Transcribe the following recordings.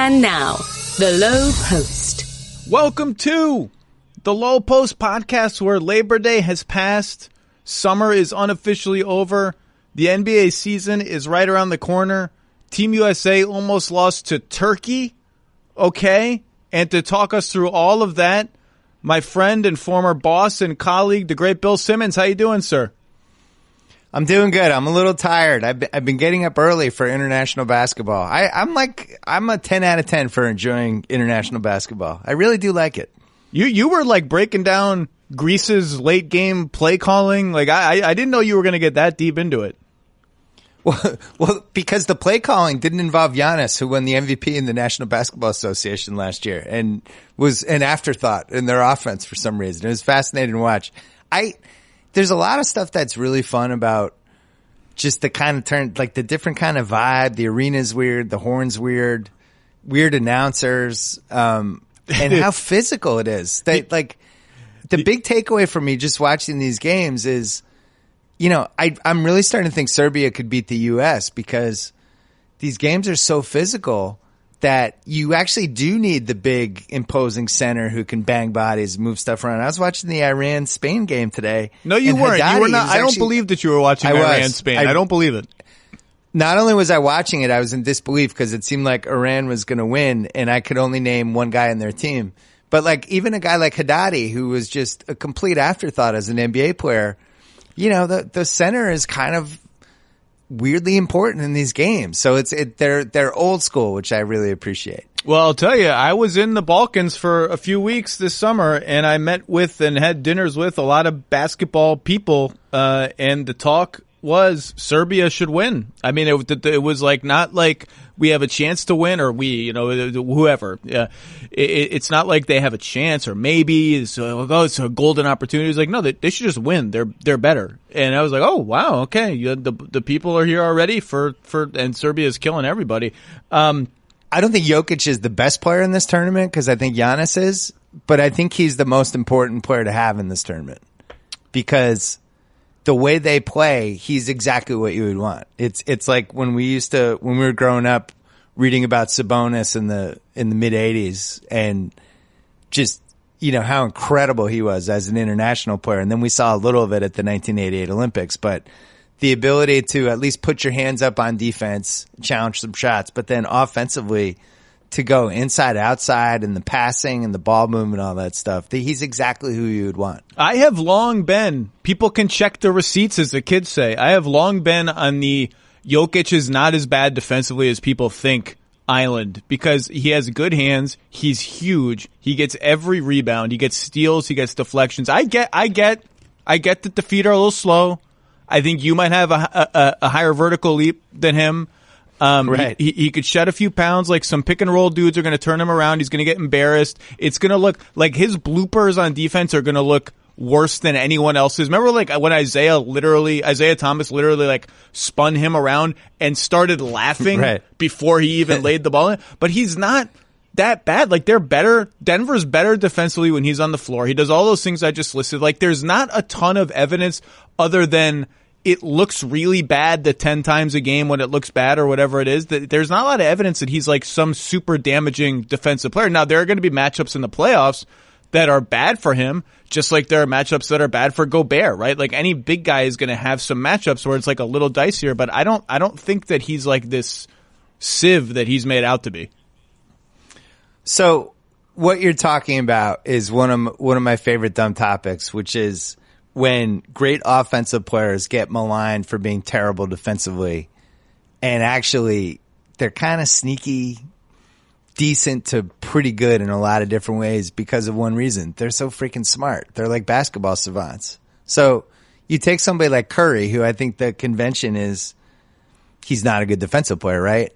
And now, the Lowe Post. Welcome to the Lowe Post podcast, where Labor Day has passed. Summer is unofficially over. The NBA season is right around the corner. Team USA almost lost to Turkey. Okay. And to talk us through all of that, my friend and former boss and colleague, the great Bill Simmons. How you doing, sir? I'm doing good. I'm a little tired. I've been getting up early for international basketball. I'm a 10 out of 10 for enjoying international basketball. I really do like it. You were like breaking down Greece's late game play calling. Like I didn't know you were going to get that deep into it. Well, because the play calling didn't involve Giannis, who won the MVP in the National Basketball Association last year and was an afterthought in their offense for some reason. It was fascinating to watch. There's a lot of stuff that's really fun about just the kind of turn, like the different kind of vibe. The arena's weird, the horn's weird announcers, and how physical it is. The big takeaway for me just watching these games is, I'm really starting to think Serbia could beat the U.S. because these games are so physical that you actually do need the big, imposing center who can bang bodies, move stuff around. I was watching the Iran-Spain game today. No, you weren't. You were not. I don't believe that you were watching Iran-Spain. I don't believe it. Not only was I watching it, I was in disbelief because it seemed like Iran was going to win, and I could only name one guy in their team. But like even a guy like Haddadi, who was just a complete afterthought as an NBA player, the center is kind of weirdly important in these games. So they're old school, which I really appreciate. Well, I'll tell you, I was in the Balkans for a few weeks this summer, and I met with and had dinners with a lot of basketball people, and the talk was Serbia should win. I mean, it was like not like we have a chance to win, or whoever. Yeah, it's not like they have a chance, or maybe it's a golden opportunity. It's like no, they should just win. They're better. And I was like, oh wow, okay. The people are here already and Serbia is killing everybody. I don't think Jokic is the best player in this tournament because I think Giannis is, but I think he's the most important player to have in this tournament because the way they play, he's exactly what you would want. It's like when we were growing up reading about Sabonis in the mid '80s and just, how incredible he was as an international player. And then we saw a little of it at the 1988 Olympics, but the ability to at least put your hands up on defense, challenge some shots, but then offensively to go inside, outside, and the passing and the ball movement, all that stuff. He's exactly who you would want. I have long been, people can check the receipts as the kids say, I have long been on the Jokic is not as bad defensively as people think island because he has good hands. He's huge. He gets every rebound. He gets steals. He gets deflections. I get that the feet are a little slow. I think you might have a higher vertical leap than him. Right. He could shed a few pounds. Like some pick and roll dudes are going to turn him around. He's going to get embarrassed. It's going to look like his bloopers on defense are going to look worse than anyone else's. Remember like when Isaiah Thomas literally like spun him around and started laughing right before he even laid the ball in? But he's not that bad. Like they're better. Denver's better defensively when he's on the floor. He does all those things I just listed. Like there's not a ton of evidence other than it looks really bad the 10 times a game when it looks bad or whatever it is. There's not a lot of evidence that he's like some super damaging defensive player. Now, there are going to be matchups in the playoffs that are bad for him, just like there are matchups that are bad for Gobert, right? Like any big guy is going to have some matchups where it's like a little dicier, but I don't think that he's like this sieve that he's made out to be. So what you're talking about is one of my favorite dumb topics, which is when great offensive players get maligned for being terrible defensively, and actually they're kind of sneaky, decent to pretty good in a lot of different ways because of one reason. They're so freaking smart. They're like basketball savants. So you take somebody like Curry, who I think the convention is he's not a good defensive player, right?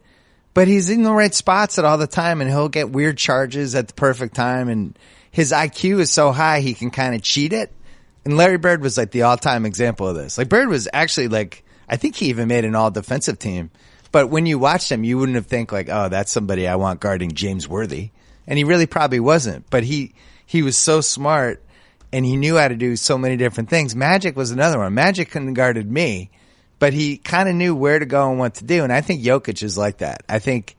But he's in the right spots at all the time, and he'll get weird charges at the perfect time, and his IQ is so high he can kind of cheat it. And Larry Bird was like the all-time example of this. Like Bird was actually like, I think he even made an all-defensive team. But when you watched him, you wouldn't have think like, oh, that's somebody I want guarding James Worthy. And he really probably wasn't. But he was so smart, and he knew how to do so many different things. Magic was another one. Magic couldn't have guarded me, but he kind of knew where to go and what to do. And I think Jokic is like that. I think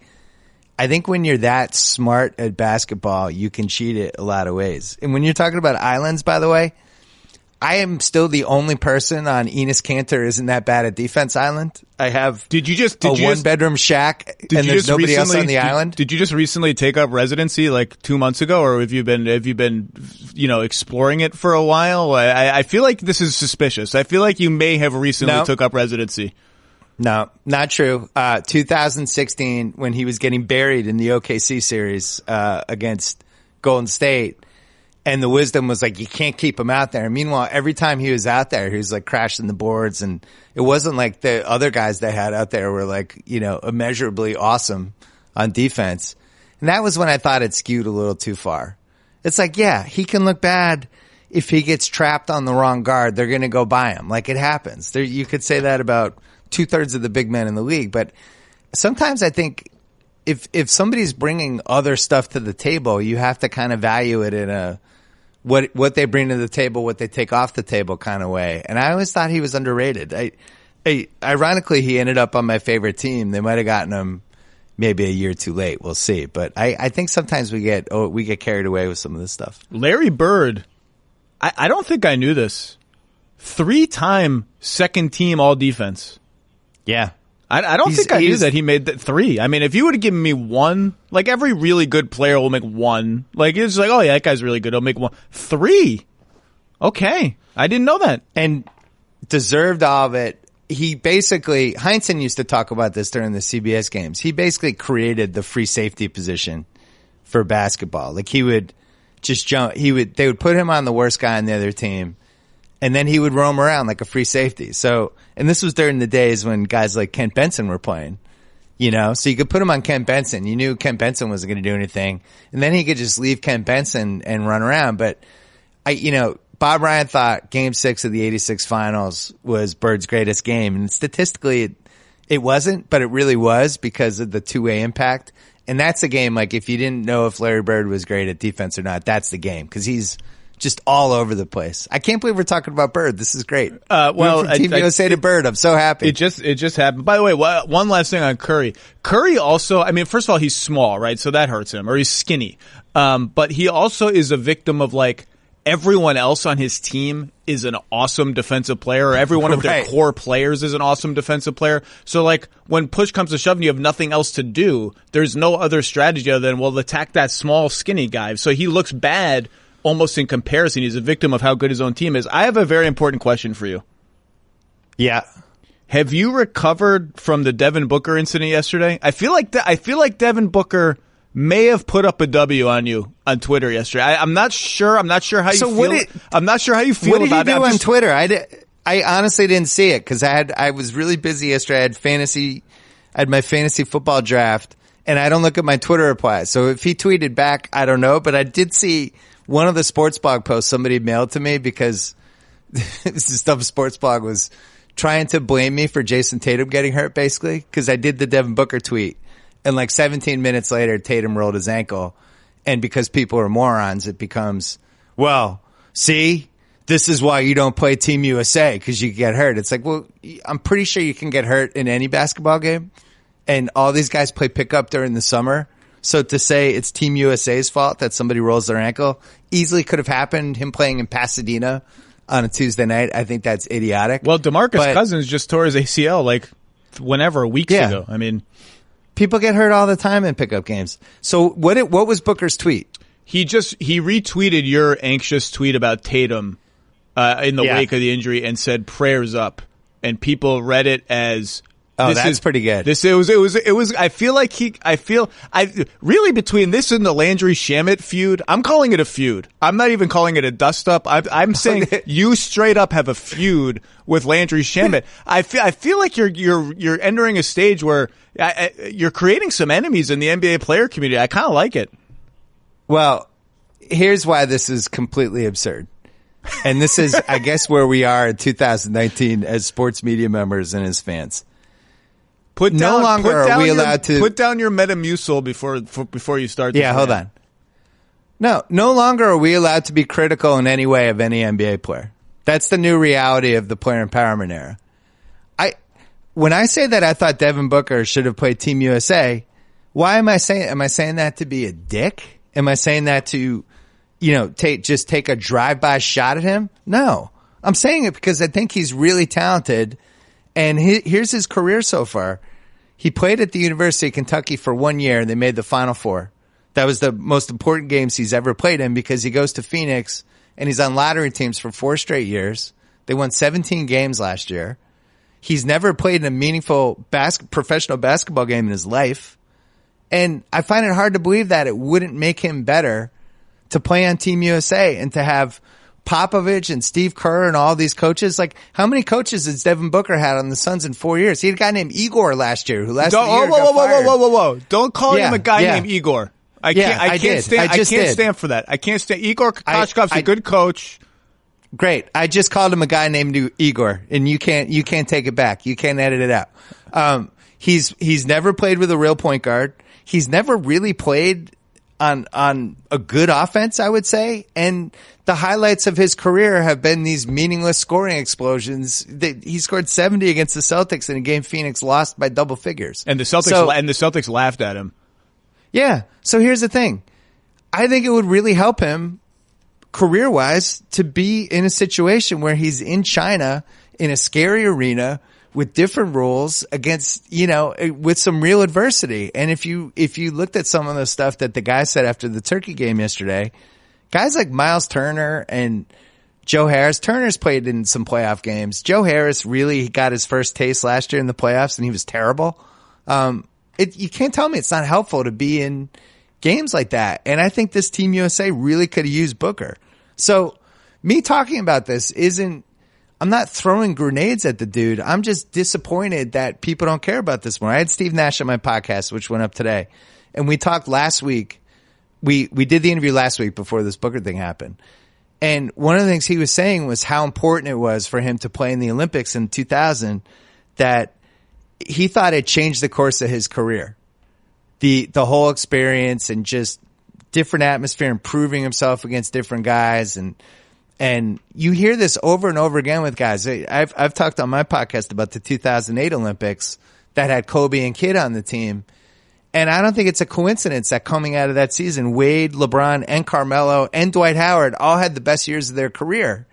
I think when you're that smart at basketball, you can cheat it a lot of ways. And when you're talking about islands, by the way, I am still the only person on Enes Kanter isn't that bad at defense island. I have a one-bedroom shack, and there's nobody else on the island. Did you just recently take up residency like 2 months ago, or have you been exploring it for a while? I feel like this is suspicious. I feel like you may have recently took up residency. No, not true. 2016, when he was getting buried in the OKC series against Golden State. And the wisdom was like, you can't keep him out there. And meanwhile, every time he was out there, he was like crashing the boards. And it wasn't like the other guys they had out there were like, immeasurably awesome on defense. And that was when I thought it skewed a little too far. It's like, yeah, he can look bad if he gets trapped on the wrong guard. They're going to go by him. Like, it happens. You could say that about 2/3 of the big men in the league. But sometimes I think if somebody's bringing other stuff to the table, you have to kind of value it in a what they bring to the table, what they take off the table kind of way. And I always thought he was underrated. Ironically, he ended up on my favorite team. They might have gotten him maybe a year too late. We'll see. But I think sometimes we get carried away with some of this stuff. Larry Bird, I don't think I knew this. 3-time second team all defense. Yeah. I don't think I knew that he made that 3. I mean, if you would have given me 1, like every really good player will make 1. Like, it's like, oh yeah, that guy's really good. He'll make 1. 3. Okay. I didn't know that. And deserved all of it. He basically, Heinsohn used to talk about this during the CBS games. He basically created the free safety position for basketball. Like, he would just jump. They would put him on the worst guy on the other team. And then he would roam around like a free safety. So, and this was during the days when guys like Kent Benson were playing, so you could put him on Kent Benson. You knew Kent Benson wasn't going to do anything. And then he could just leave Kent Benson and run around. But Bob Ryan thought game 6 of the 86 finals was Bird's greatest game. And statistically it wasn't, but it really was because of the two-way impact. And that's a game, like, if you didn't know if Larry Bird was great at defense or not, that's the game. Cause he's just all over the place. I can't believe we're talking about Bird. This is great. From Team USA to Bird. I'm so happy. It just happened. By the way, one last thing on Curry. Curry also, I mean, first of all, he's small, right? So that hurts him. Or he's skinny. But he also is a victim of, like, everyone else on his team is an awesome defensive player. Or every one of their core players is an awesome defensive player. So, like, when push comes to shove and you have nothing else to do, there's no other strategy other than, well, attack that small, skinny guy. So he looks bad almost in comparison. He's a victim of how good his own team is. I have a very important question for you. Yeah. Have you recovered from the Devin Booker incident yesterday? I feel like Devin Booker may have put up a W on you on Twitter yesterday. I'm not sure. I'm not sure how you feel. I'm not sure how you feel about that. What did he do on Twitter? I honestly didn't see it because I was really busy yesterday. I had my fantasy football draft, and I don't look at my Twitter replies. So if he tweeted back, I don't know. But I did see one of the sports blog posts somebody mailed to me because this is stuff sports blog was trying to blame me for Jason Tatum getting hurt, basically, because I did the Devin Booker tweet. And like 17 minutes later, Tatum rolled his ankle. And because people are morons, it becomes, well, see, this is why you don't play Team USA, because you get hurt. It's like, well, I'm pretty sure you can get hurt in any basketball game. And all these guys play pickup during the summer. So to say it's Team USA's fault that somebody rolls their ankle easily could have happened. Him playing in Pasadena on a Tuesday night, I think that's idiotic. Well, DeMarcus Cousins just tore his ACL like weeks ago. I mean, people get hurt all the time in pickup games. So what was Booker's tweet? He retweeted your anxious tweet about Tatum in the wake of the injury and said prayers up, and people read it as, oh, that's pretty good. It was. I feel really between this and the Landry Shamet feud, I'm calling it a feud. I'm not even calling it a dust up. I'm saying you straight up have a feud with Landry Shamet. I feel like you're entering a stage where you're creating some enemies in the NBA player community. I kind of like it. Well, here's why this is completely absurd. And this is, I guess, where we are in 2019 as sports media members and as fans. No longer are we allowed to put down your Metamucil before you start. Yeah, hold on. No longer are we allowed to be critical in any way of any NBA player. That's the new reality of the player empowerment era. When I say that I thought Devin Booker should have played Team USA, Why am I saying that to be a dick? Am I saying that to, just take a drive-by shot at him? No. I'm saying it because I think he's really talented, and here's his career so far. He played at the University of Kentucky for 1 year, and they made the Final Four. That was the most important games he's ever played in because he goes to Phoenix, and he's on lottery teams for 4 straight years. They won 17 games last year. He's never played in a meaningful professional basketball game in his life. And I find it hard to believe that it wouldn't make him better to play on Team USA and to have Popovich and Steve Kerr and all these coaches. Like, how many coaches has Devin Booker had on the Suns in 4 years? He had a guy named Igor last year who got fired. Whoa. Don't call him a guy named Igor. I can't stand for that. I can't stand. Igor Kokoshkov's a good coach. Great. I just called him a guy named Igor, and you can't take it back. You can't edit it out. He's never played with a real point guard. He's never really played on a good offense, I would say. And the highlights of his career have been these meaningless scoring explosions. He scored 70 against the Celtics in a game Phoenix lost by double figures. And the Celtics laughed at him. Yeah. So here's the thing. I think it would really help him career-wise to be in a situation where he's in China in a scary arena with different rules against, with some real adversity. And if you looked at some of the stuff that the guys said after the Turkey game yesterday, guys like Miles Turner and Joe Harris. Turner's played in some playoff games. Joe Harris really got his first taste last year in the playoffs, and he was terrible. You can't tell me it's not helpful to be in games like that. And I think this Team USA really could have used Booker. So me talking about this I'm not throwing grenades at the dude. I'm just disappointed that people don't care about this more. I had Steve Nash on my podcast, which went up today, and we talked last week. We did the interview last week before this Booker thing happened. And one of the things he was saying was how important it was for him to play in the Olympics in 2000, that he thought it changed the course of his career. The whole experience and just different atmosphere and proving himself against different guys. And you hear this over and over again with guys. I've talked on my podcast about the 2008 Olympics that had Kobe and Kidd on the team. And I don't think it's a coincidence that coming out of that season, Wade, LeBron, and Carmelo, and Dwight Howard all had the best years of their career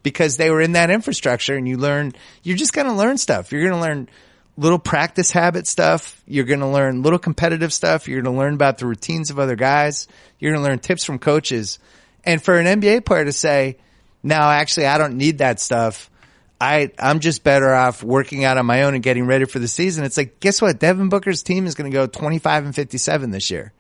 because they were in that infrastructure. And you're just going to learn stuff. You're going to learn little practice habit stuff. You're going to learn little competitive stuff. You're going to learn about the routines of other guys. You're going to learn tips from coaches. And for an NBA player to say, no, actually, I don't need that stuff. I'm just better off working out on my own and getting ready for the season. It's like, guess what? Devin Booker's team is going to go 25-57 this year.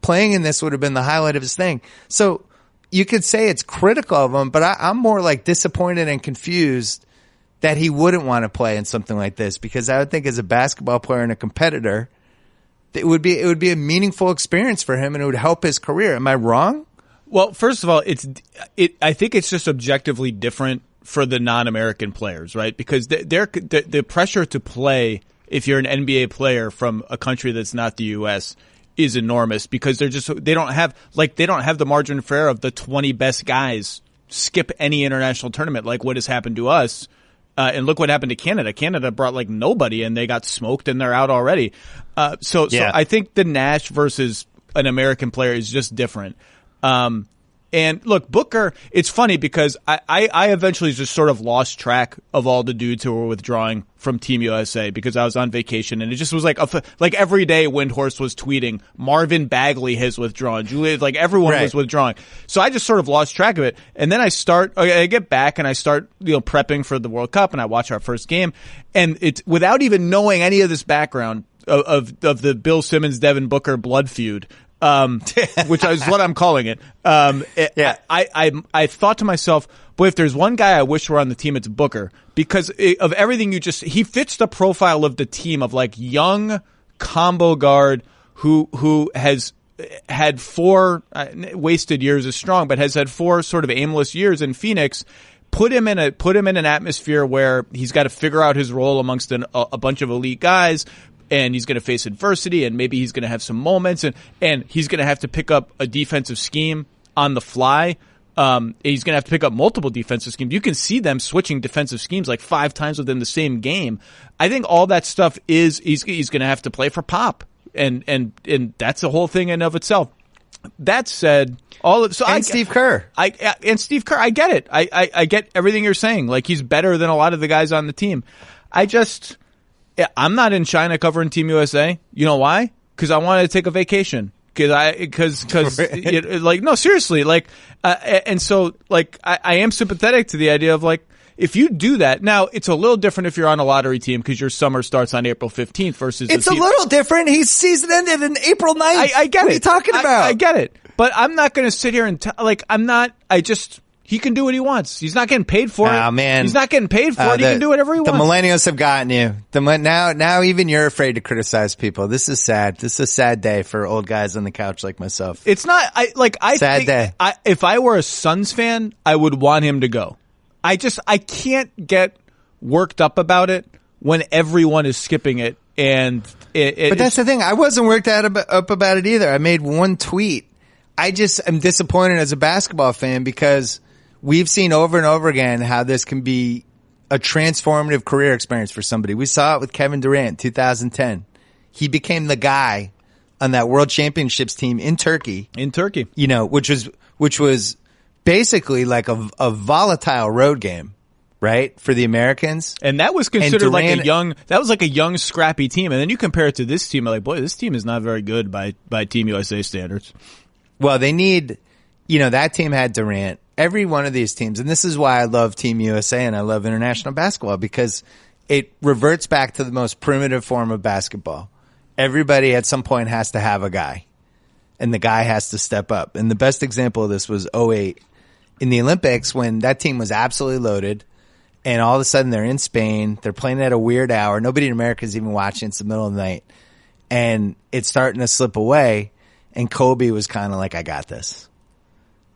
Playing in this would have been the highlight of his thing. So you could say it's critical of him, but I'm more like disappointed and confused that he wouldn't want to play in something like this, because I would think as a basketball player and a competitor, it would be a meaningful experience for him and it would help his career. Am I wrong? Well, first of all, I think it's just objectively different for the non-American players, right? Because the pressure to play, if you're an NBA player from a country that's not the U.S., is enormous, because they don't have the margin for error of the 20 best guys skip any international tournament like what has happened to us. And look what happened to Canada. Canada brought like nobody and they got smoked and they're out already. So I think the Nash versus an American player is just different. And look, Booker, it's funny because I eventually just sort of lost track of all the dudes who were withdrawing from Team USA because I was on vacation, and it just was like every day Windhorst was tweeting, Marvin Bagley has withdrawn, Julia, like everyone was withdrawing. So I just sort of lost track of it. And then I get back and I start, prepping for the World Cup, and I watch our first game, and it's without even knowing any of this background of the Bill Simmons, Devin Booker blood feud. Which is what I'm calling it. I thought to myself, boy, if there's one guy I wish were on the team, it's Booker, because of everything he fits the profile of the team of like young combo guard who has had 4 wasted years is strong, but has had 4 sort of aimless years in Phoenix. Put him in an atmosphere where he's got to figure out his role amongst a bunch of elite guys. And he's going to face adversity, and maybe he's going to have some moments, and he's going to have to pick up a defensive scheme on the fly. He's going to have to pick up multiple defensive schemes. You can see them switching defensive schemes like 5 times within the same game. I think all that stuff he's going to have to play for Pop. and that's a whole thing in of itself. That said, Steve Kerr. And Steve Kerr, I get it. I get everything you're saying. Like, he's better than a lot of the guys on the team. I'm not in China covering Team USA. You know why? Because I wanted to take a vacation. No, seriously, and so, I am sympathetic to the idea of, if you do that, now it's a little different if you're on a lottery team because your summer starts on April 15th versus it's a little different. His season ended in April 9th. I get it. What are you talking about? I get it. But I'm not going to sit here and he can do what he wants. He's not getting paid for it. Oh, man. He's not getting paid for it. He can do whatever he wants. The millennials have gotten you. Now even you're afraid to criticize people. This is sad. This is a sad day for old guys on the couch like myself. It's not, sad day. If I were a Suns fan, I would want him to go. I can't get worked up about it when everyone is skipping it. And but that's the thing. I wasn't worked up about it either. I made one tweet. I just am disappointed as a basketball fan because we've seen over and over again how this can be a transformative career experience for somebody. We saw it with Kevin Durant, 2010. He became the guy on that World Championships team in Turkey. Which was basically like a volatile road game, right, for the Americans. And that was considered like a young, scrappy team. And then you compare it to this team, boy, this team is not very good by Team USA standards. Well, they need, that team had Durant. Every one of these teams, and this is why I love Team USA and I love international basketball, because it reverts back to the most primitive form of basketball. Everybody at some point has to have a guy, and the guy has to step up. And the best example of this was 2008 in the Olympics when that team was absolutely loaded, and all of a sudden they're in Spain. They're playing at a weird hour. Nobody in America is even watching. It's the middle of the night, and it's starting to slip away. And Kobe was kind of like, I got this.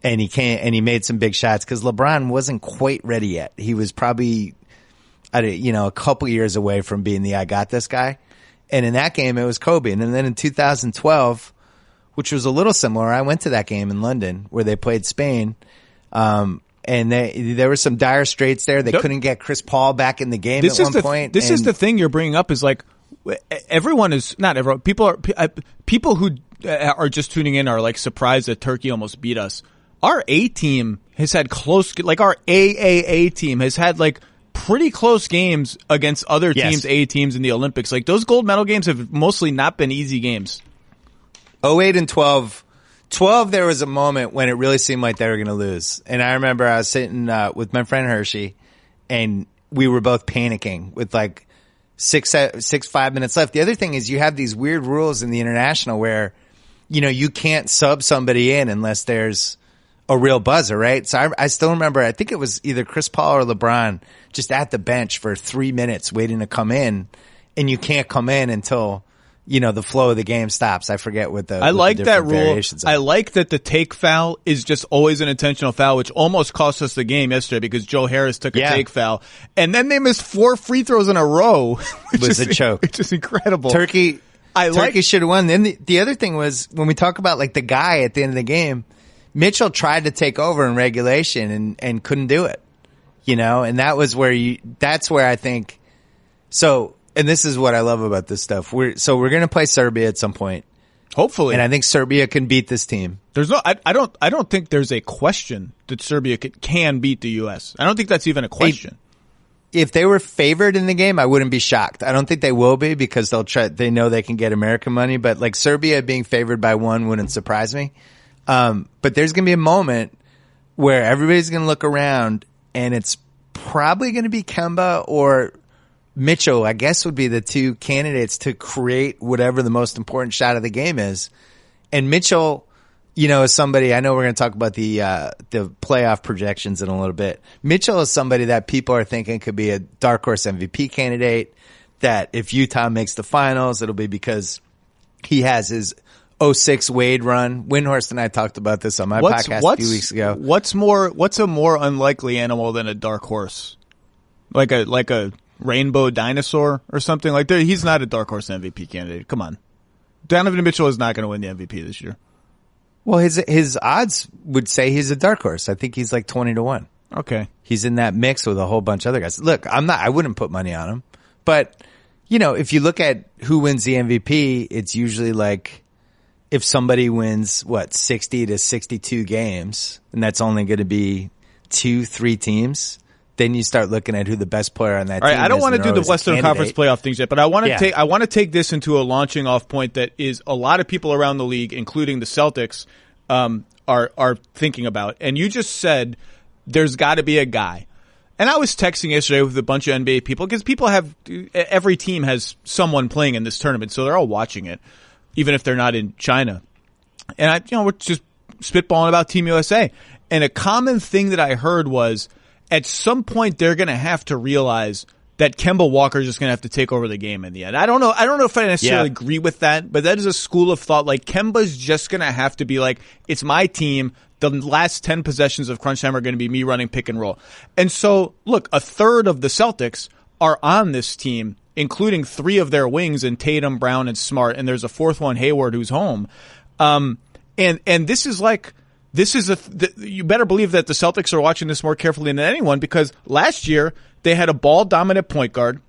And he made some big shots because LeBron wasn't quite ready yet. He was probably, a couple years away from being the I got this guy. And in that game, it was Kobe. And then in 2012, which was a little similar, I went to that game in London where they played Spain. And there were some dire straits there. They couldn't get Chris Paul back in the game at one point. This is the thing you're bringing up is people who are just tuning in are surprised that Turkey almost beat us. Our A team has had our AAA team has had pretty close games against other teams, A teams in the Olympics. Those gold medal games have mostly not been easy games. 2008 and 12, there was a moment when it really seemed like they were going to lose. And I remember I was sitting with my friend Hershey, and we were both panicking with 5 minutes left. The other thing is you have these weird rules in the international where, you can't sub somebody in unless there's a real buzzer, right? So I still remember, I think it was either Chris Paul or LeBron just at the bench for 3 minutes waiting to come in, and you can't come in until, the flow of the game stops. I forget what the that rule. Variations are. I like that the take foul is just always an intentional foul, which almost cost us the game yesterday because Joe Harris took a take foul. And then they missed 4 free throws in a row. It was a choke. Which is incredible. Turkey should have won. Then the other thing was when we talk about the guy at the end of the game, Mitchell tried to take over in regulation and couldn't do it, and that was that's where I think, and this is what I love about this stuff. We're going to play Serbia at some point. Hopefully. And I think Serbia can beat this team. I don't think there's a question that Serbia can beat the U.S. I don't think that's even a question. If they were favored in the game, I wouldn't be shocked. I don't think they will be because they know they can get American money, but Serbia being favored by 1 wouldn't surprise me. But there's going to be a moment where everybody's going to look around and it's probably going to be Kemba or Mitchell, I guess, would be the two candidates to create whatever the most important shot of the game is. And Mitchell, is somebody, I know we're going to talk about the playoff projections in a little bit. Mitchell is somebody that people are thinking could be a dark horse MVP candidate, that if Utah makes the finals, it'll be because he has his 06 Wade run. Windhorst and I talked about this on my podcast a few weeks ago. What's a more unlikely animal than a dark horse? Like a rainbow dinosaur or something like that? He's not a dark horse MVP candidate. Come on. Donovan Mitchell is not going to win the MVP this year. Well, his odds would say he's a dark horse. I think he's 20-1. Okay. He's in that mix with a whole bunch of other guys. Look, I wouldn't put money on him, but if you look at who wins the MVP, it's usually like if somebody wins 60 to 62 games, and that's only going to be 2-3 teams. Then you start looking at who the best player on that team is. I don't want to do the Western Conference candidate. playoff things yet, but I want to take this into a launching off point that is a lot of people around the league, including the Celtics, are thinking about. And you just said there's got to be a guy. And I was texting yesterday with a bunch of NBA people because every team has someone playing in this tournament, so they're all watching it, even if they're not in China. And we're just spitballing about Team USA. And a common thing that I heard was, at some point, they're going to have to realize that Kemba Walker is just going to have to take over the game in the end. I don't know if I necessarily agree with that, but that is a school of thought. Like, Kemba's just going to have to be like, it's my team. The last 10 possessions of crunch time are going to be me running pick and roll. And so, look, a third of the Celtics are on this team, including 3 of their wings in Tatum, Brown, and Smart, and there's a 4th one, Hayward, who's home. And this is like, you better believe that the Celtics are watching this more carefully than anyone, because last year they had a ball-dominant point guard,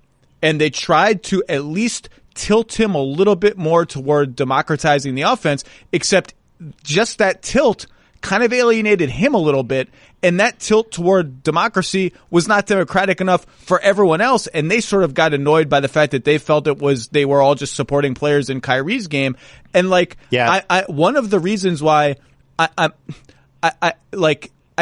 and they tried to at least tilt him a little bit more toward democratizing the offense, except just that tilt kind of alienated him a little bit, and that tilt toward democracy was not democratic enough for everyone else, and they sort of got annoyed by the fact that they felt they were all just supporting players in Kyrie's game. And one of the reasons why I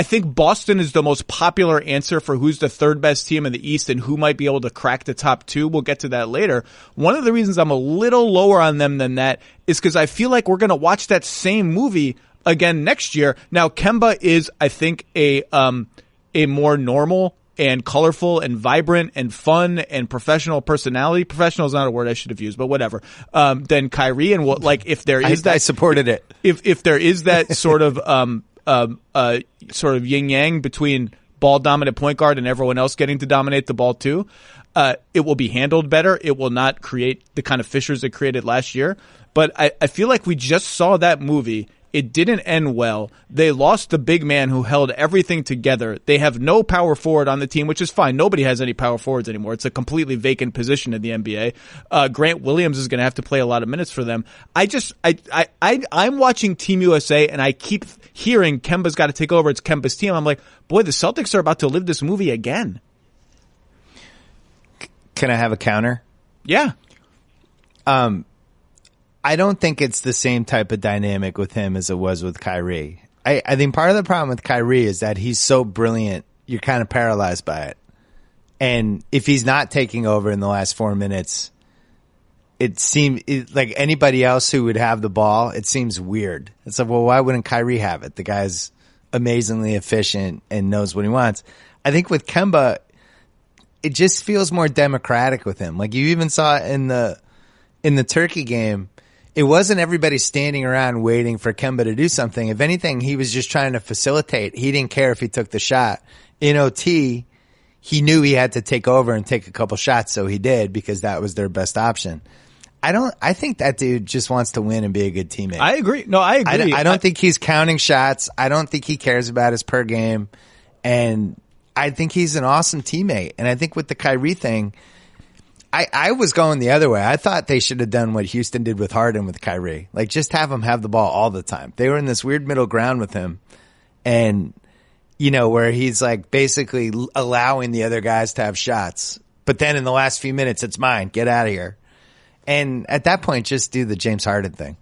think Boston is the most popular answer for who's the third best team in the East and who might be able to crack the top 2. We'll get to that later. One of the reasons I'm a little lower on them than that is because I feel like we're going to watch that same movie again next year. Now, Kemba is, I think, a more normal and colorful and vibrant and fun and professional personality. Professional is not a word I should have used, but whatever. Than Kyrie, and if there is I supported it. If there is that sort of yin yang between ball dominant point guard and everyone else getting to dominate the ball too, it will be handled better. It will not create the kind of fissures it created last year. But I feel like we just saw that movie. It didn't end well. They lost the big man who held everything together. They have no power forward on the team, which is fine. Nobody has any power forwards anymore. It's a completely vacant position in the NBA. Grant Williams is going to have to play a lot of minutes for them. I'm watching Team USA, and I keep hearing Kemba's got to take over. It's Kemba's team. I'm like, boy, the Celtics are about to live this movie again. Can I have a counter? Yeah. I don't think it's the same type of dynamic with him as it was with Kyrie. I think part of the problem with Kyrie is that he's so brilliant, you're kind of paralyzed by it. And if he's not taking over in the last 4 minutes, it seems like anybody else who would have the ball, it seems weird. It's like, well, why wouldn't Kyrie have it? The guy's amazingly efficient and knows what he wants. I think with Kemba, it just feels more democratic with him. Like you even saw it in the Turkey game. It wasn't everybody standing around waiting for Kemba to do something. If anything, he was just trying to facilitate. He didn't care if he took the shot. In OT, he knew he had to take over and take a couple shots, so he did because that was their best option. I think that dude just wants to win and be a good teammate. I agree. No, I agree. I don't think he's counting shots. I don't think he cares about his per game. And I think he's an awesome teammate. And I think with the Kyrie thing, I was going the other way. I thought they should have done what Houston did with Harden with Kyrie. Like, just have him have the ball all the time. They were in this weird middle ground with him. And, where he's like basically allowing the other guys to have shots. But then in the last few minutes, it's mine. Get out of here. And at that point, just do the James Harden thing,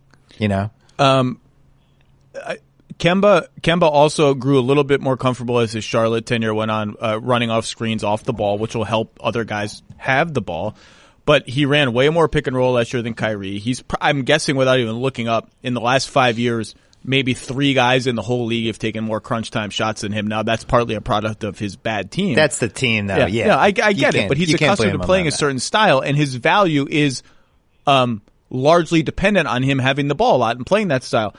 Kemba also grew a little bit more comfortable as his Charlotte tenure went on, running off screens off the ball, which will help other guys have the ball. But he ran way more pick and roll last year than Kyrie. I'm guessing without even looking up, in the last 5 years, maybe 3 guys in the whole league have taken more crunch time shots than him. Now, that's partly a product of his bad team. That's the team, though. Yeah. No, I get it, but he's accustomed to playing a certain style, and his value is largely dependent on him having the ball a lot and playing that style.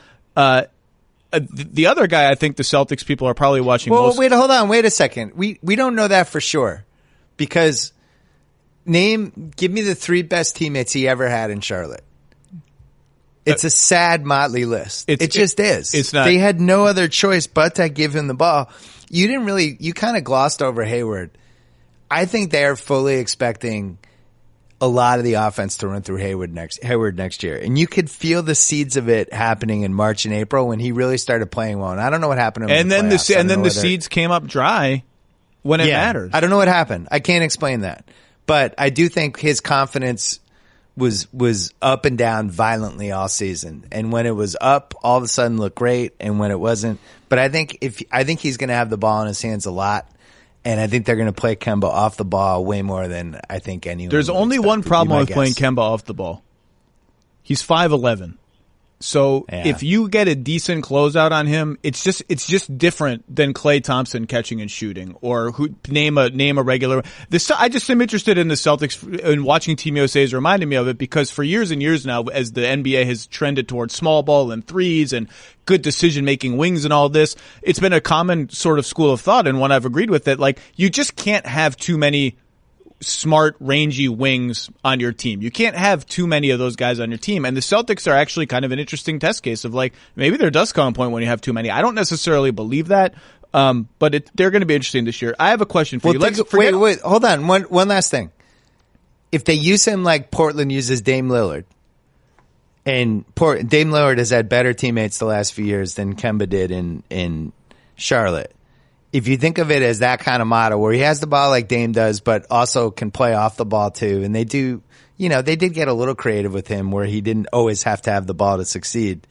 The other guy, I think the Celtics people are probably watching. Well, wait a second. We don't know that for sure, because give me the 3 best teammates he ever had in Charlotte. It's a sad motley list. It just is. It's not. They had no other choice but to give him the ball. You kind of glossed over Hayward. I think they are fully expecting a lot of the offense to run through Hayward next year. And you could feel the seeds of it happening in March and April when he really started playing well. And I don't know what happened to him. And then the seeds came up dry when it mattered. I don't know what happened. I can't explain that. But I do think his confidence was up and down violently all season. And when it was up, all of a sudden looked great. And when it wasn't, but I think he's going to have the ball in his hands a lot. And I think they're going to play Kemba off the ball way more than I think anyone. There's only one problem with playing Kemba off the ball. He's 5'11". So if you get a decent closeout on him, it's just different than Klay Thompson catching and shooting, or name a regular. I just am interested in the Celtics, and watching Team USA is reminding me of it, because for years and years now, as the NBA has trended towards small ball and threes and good decision making wings and all this, it's been a common sort of school of thought, and one I've agreed with, that like you just can't have too many smart, rangy wings on your team. You can't have too many of those guys on your team. And the Celtics are actually kind of an interesting test case of like, maybe there does come a point when you have too many. I don't necessarily believe that, but they're going to be interesting this year. I have a question for you. Wait, hold on. One last thing. If they use him like Portland uses Dame Lillard, and Dame Lillard has had better teammates the last few years than Kemba did in Charlotte. If you think of it as that kind of model where he has the ball like Dame does, but also can play off the ball too, and they did get a little creative with him where he didn't always have to have the ball to succeed.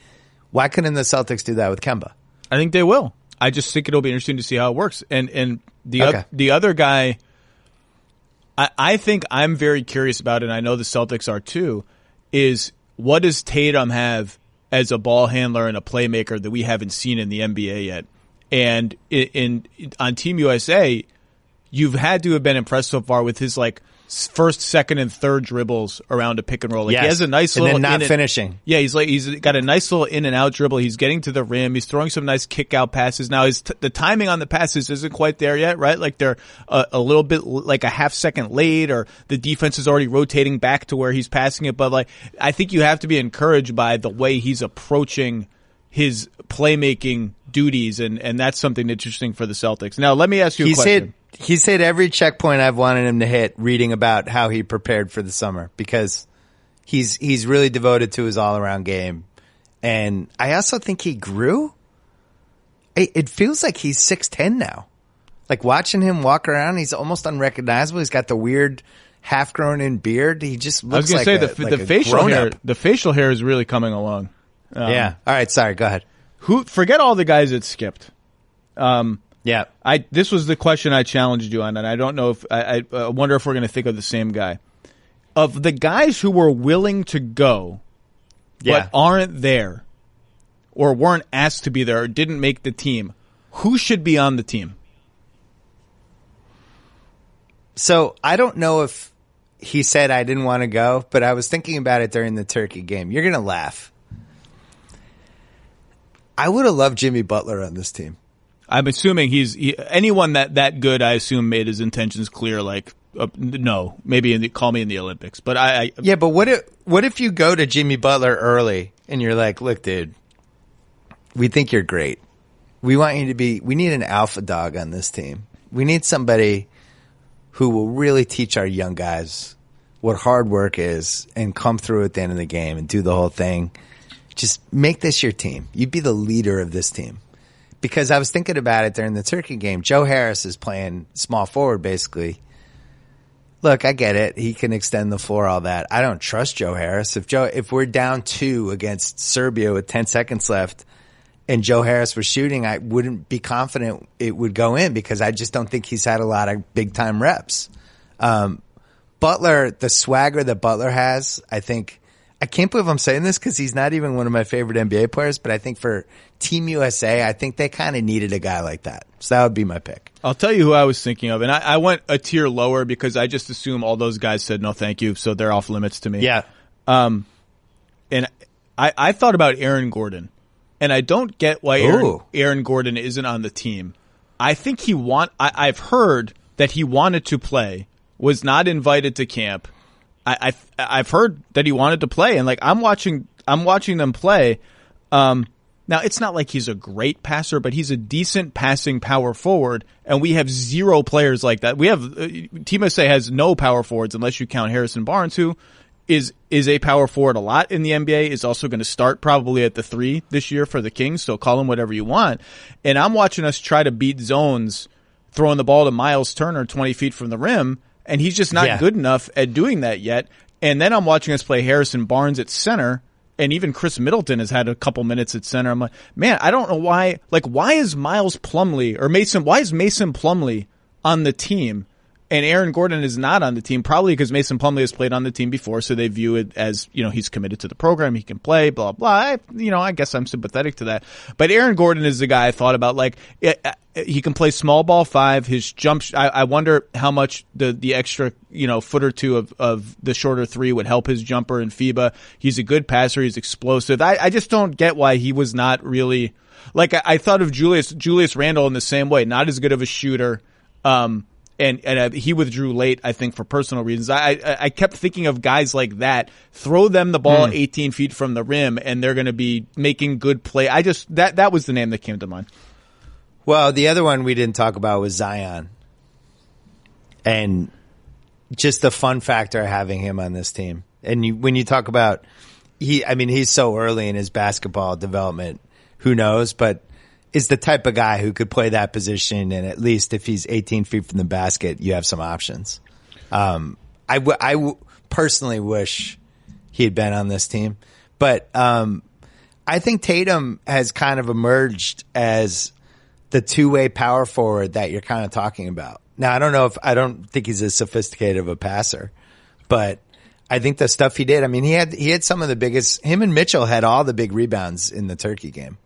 Why couldn't the Celtics do that with Kemba? I think they will. I just think it'll be interesting to see how it works. And the other guy, I think I'm very curious about, and I know the Celtics are too, is what does Tatum have as a ball handler and a playmaker that we haven't seen in the NBA yet? And on Team USA, you've had to have been impressed so far with his like first, second, and third dribbles around a pick and roll. Like he has a nice little and then not finishing. Yeah, he's got a nice little in and out dribble. He's getting to the rim. He's throwing some nice kick out passes. Now the timing on the passes isn't quite there yet, right? Like they're a little bit like a half second late, or the defense is already rotating back to where he's passing it. But like I think you have to be encouraged by the way he's approaching his playmaking duties, and that's something interesting for the Celtics. Now, let me ask you a question. He's hit every checkpoint I've wanted him to hit reading about how he prepared for the summer, because he's really devoted to his all-around game. And I also think he grew. It feels like he's 6'10" now. Like watching him walk around, he's almost unrecognizable. He's got the weird half-grown-in beard. He just looks like the facial hair is really coming along. Yeah. All right. Sorry. Go ahead. Forget all the guys that skipped. Yeah. This was the question I challenged you on, and I don't know if I wonder if we're going to think of the same guy. Of the guys who were willing to go, but aren't there, or weren't asked to be there, or didn't make the team, who should be on the team? So I don't know if he said I didn't want to go, but I was thinking about it during the Turkey game. You're going to laugh. I would have loved Jimmy Butler on this team. I'm assuming anyone that good. I assume made his intentions clear. Like, no, maybe call me in the Olympics. But but what if you go to Jimmy Butler early and you're like, look, dude, we think you're great. We want you to be. We need an alpha dog on this team. We need somebody who will really teach our young guys what hard work is and come through at the end of the game and do the whole thing. Just make this your team. You be the leader of this team. Because I was thinking about it during the Turkey game. Joe Harris is playing small forward, basically. Look, I get it. He can extend the floor, all that. I don't trust Joe Harris. If we're down 2 against Serbia with 10 seconds left and Joe Harris was shooting, I wouldn't be confident it would go in, because I just don't think he's had a lot of big-time reps. Butler, the swagger that Butler has, I can't believe I'm saying this because he's not even one of my favorite NBA players, but I think for Team USA, I think they kind of needed a guy like that. So that would be my pick. I'll tell you who I was thinking of, and I went a tier lower because I just assume all those guys said no thank you, so they're off limits to me. Yeah. And I thought about Aaron Gordon, and I don't get why Aaron Gordon isn't on the team. I think I've heard that he wanted to play, was not invited to camp. I've heard that he wanted to play, and like I'm watching them play. Now, it's not like he's a great passer, but he's a decent passing power forward, and we have zero players like that. We have Team USA has no power forwards unless you count Harrison Barnes, who is a power forward a lot in the NBA, is also going to start probably at the 3 this year for the Kings, so call him whatever you want. And I'm watching us try to beat zones throwing the ball to Miles Turner 20 feet from the rim, and he's just not good enough at doing that yet. And then I'm watching us play Harrison Barnes at center, and even Chris Middleton has had a couple minutes at center. I'm like, man, I don't know why. Like, why is Miles Plumlee why is Mason Plumlee on the team and Aaron Gordon is not on the team? Probably because Mason Plumlee has played on the team before, so they view it as, he's committed to the program, he can play, blah, blah. I guess I'm sympathetic to that. But Aaron Gordon is the guy I thought about. Like, he can play small ball 5. His jump, I wonder how much the extra, foot or two of the shorter 3 would help his jumper in FIBA. He's a good passer. He's explosive. I just don't get why he was not really, like, I thought of Julius Randle in the same way, not as good of a shooter. And he withdrew late, I think, for personal reasons. I kept thinking of guys like that. Throw them the ball 18 feet from the rim, and they're going to be making good play. That was the name that came to mind. Well, the other one we didn't talk about was Zion. And just the fun factor of having him on this team. And when you talk about, he's so early in his basketball development, who knows, but is the type of guy who could play that position, and at least if he's 18 feet from the basket, you have some options. I personally wish he had been on this team, but I think Tatum has kind of emerged as the two-way power forward that you're kind of talking about. Now, I don't think he's as sophisticated of a passer, but I think the stuff he did, he had some of the biggest, him and Mitchell had all the big rebounds in the Turkey game.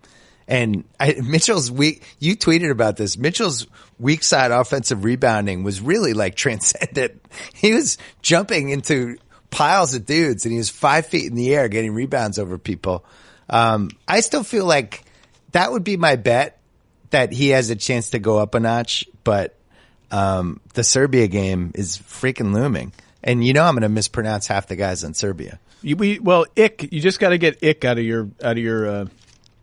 And Mitchell's you tweeted about this. Mitchell's weak side offensive rebounding was really like transcendent. He was jumping into piles of dudes and he was 5 feet in the air getting rebounds over people. I still feel like that would be my bet, that he has a chance to go up a notch, but the Serbia game is freaking looming. And I'm going to mispronounce half the guys on Serbia. Ick. You just got to get Ick out of your.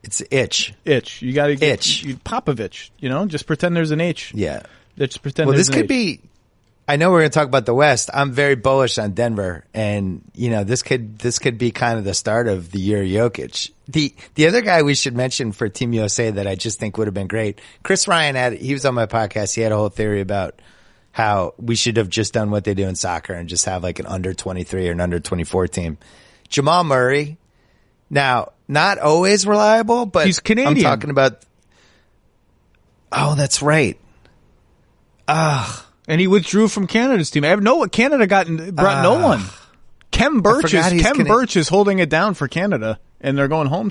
It's itch. You got to get itch. Popovich. Just pretend there's an H. Yeah. Just pretend. Well, there's this could be. I know we're going to talk about the West. I'm very bullish on Denver, and this could be kind of the start of the year Jokic. The other guy we should mention for Team USA that I just think would have been great. Chris Ryan he was on my podcast. He had a whole theory about how we should have just done what they do in soccer and just have like an under 23 or an under 24 team. Jamal Murray. Now, not always reliable, but he's Canadian. I'm talking about. Oh, that's right. And he withdrew from Canada's team. Canada brought no one. Kem Birch is holding it down for Canada, and they're going home.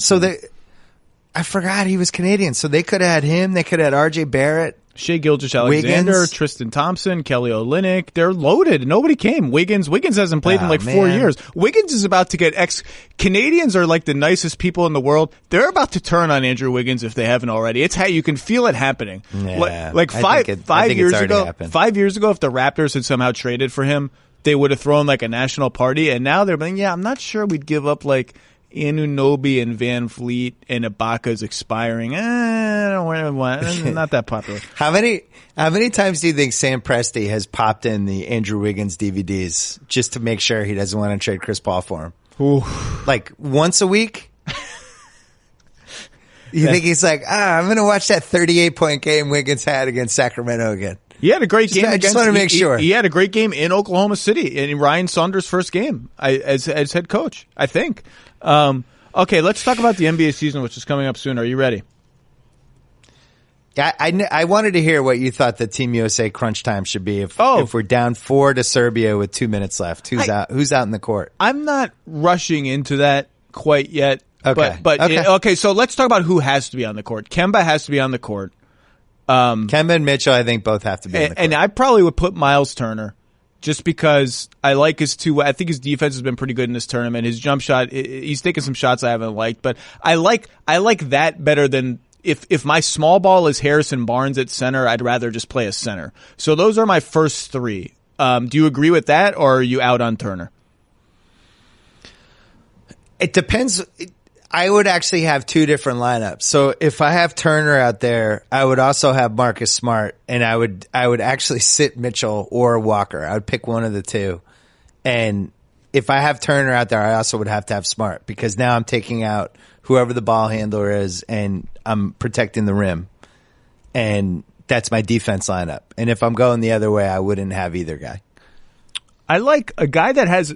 I forgot he was Canadian, so they could have had him. They could have had R.J. Barrett, Shai Gilgeous-Alexander, Wiggins. Tristan Thompson, Kelly Olynyk. They're loaded. Nobody came. Wiggins hasn't played in 4 years. Wiggins is about to get Canadians are like the nicest people in the world. They're about to turn on Andrew Wiggins if they haven't already. It's how you can feel it happening. Yeah, like 5 years ago, if the Raptors had somehow traded for him, they would have thrown like a national party. And now they're like, I'm not sure we'd give up like Anunoby and Van Fleet, and Ibaka's expiring. Not that popular. How many times do you think Sam Presti has popped in the Andrew Wiggins DVDs just to make sure he doesn't want to trade Chris Paul for him? Ooh. Like once a week? You think he's like, I'm going to watch that 38-point game Wiggins had against Sacramento again? He had a great game. I just want to make sure. He had a great game in Oklahoma City in Ryan Saunders' first game as head coach, I think. Okay, let's talk about the NBA season, which is coming up soon. Are you ready? I wanted to hear what you thought the Team USA crunch time should be if we're down 4 to Serbia with 2 minutes left. Who's out in the court? I'm not rushing into that quite yet. Okay. Okay, so let's talk about who has to be on the court. Kemba has to be on the court. Kemba and Mitchell, I think, both have to be on the court. And I probably would put Miles Turner just because I like I think his defense has been pretty good in this tournament. His jump shot, he's taken some shots I haven't liked, but I like that better than if my small ball is Harrison Barnes at center, I'd rather just play a center. So those are my first 3. Do you agree with that, or are you out on Turner? It depends. I would actually have two different lineups. So if I have Turner out there, I would also have Marcus Smart, and I would actually sit Mitchell or Walker. I would pick one of the two. And if I have Turner out there, I also would have to have Smart, because now I'm taking out whoever the ball handler is and I'm protecting the rim. And that's my defense lineup. And if I'm going the other way, I wouldn't have either guy. I like a guy that has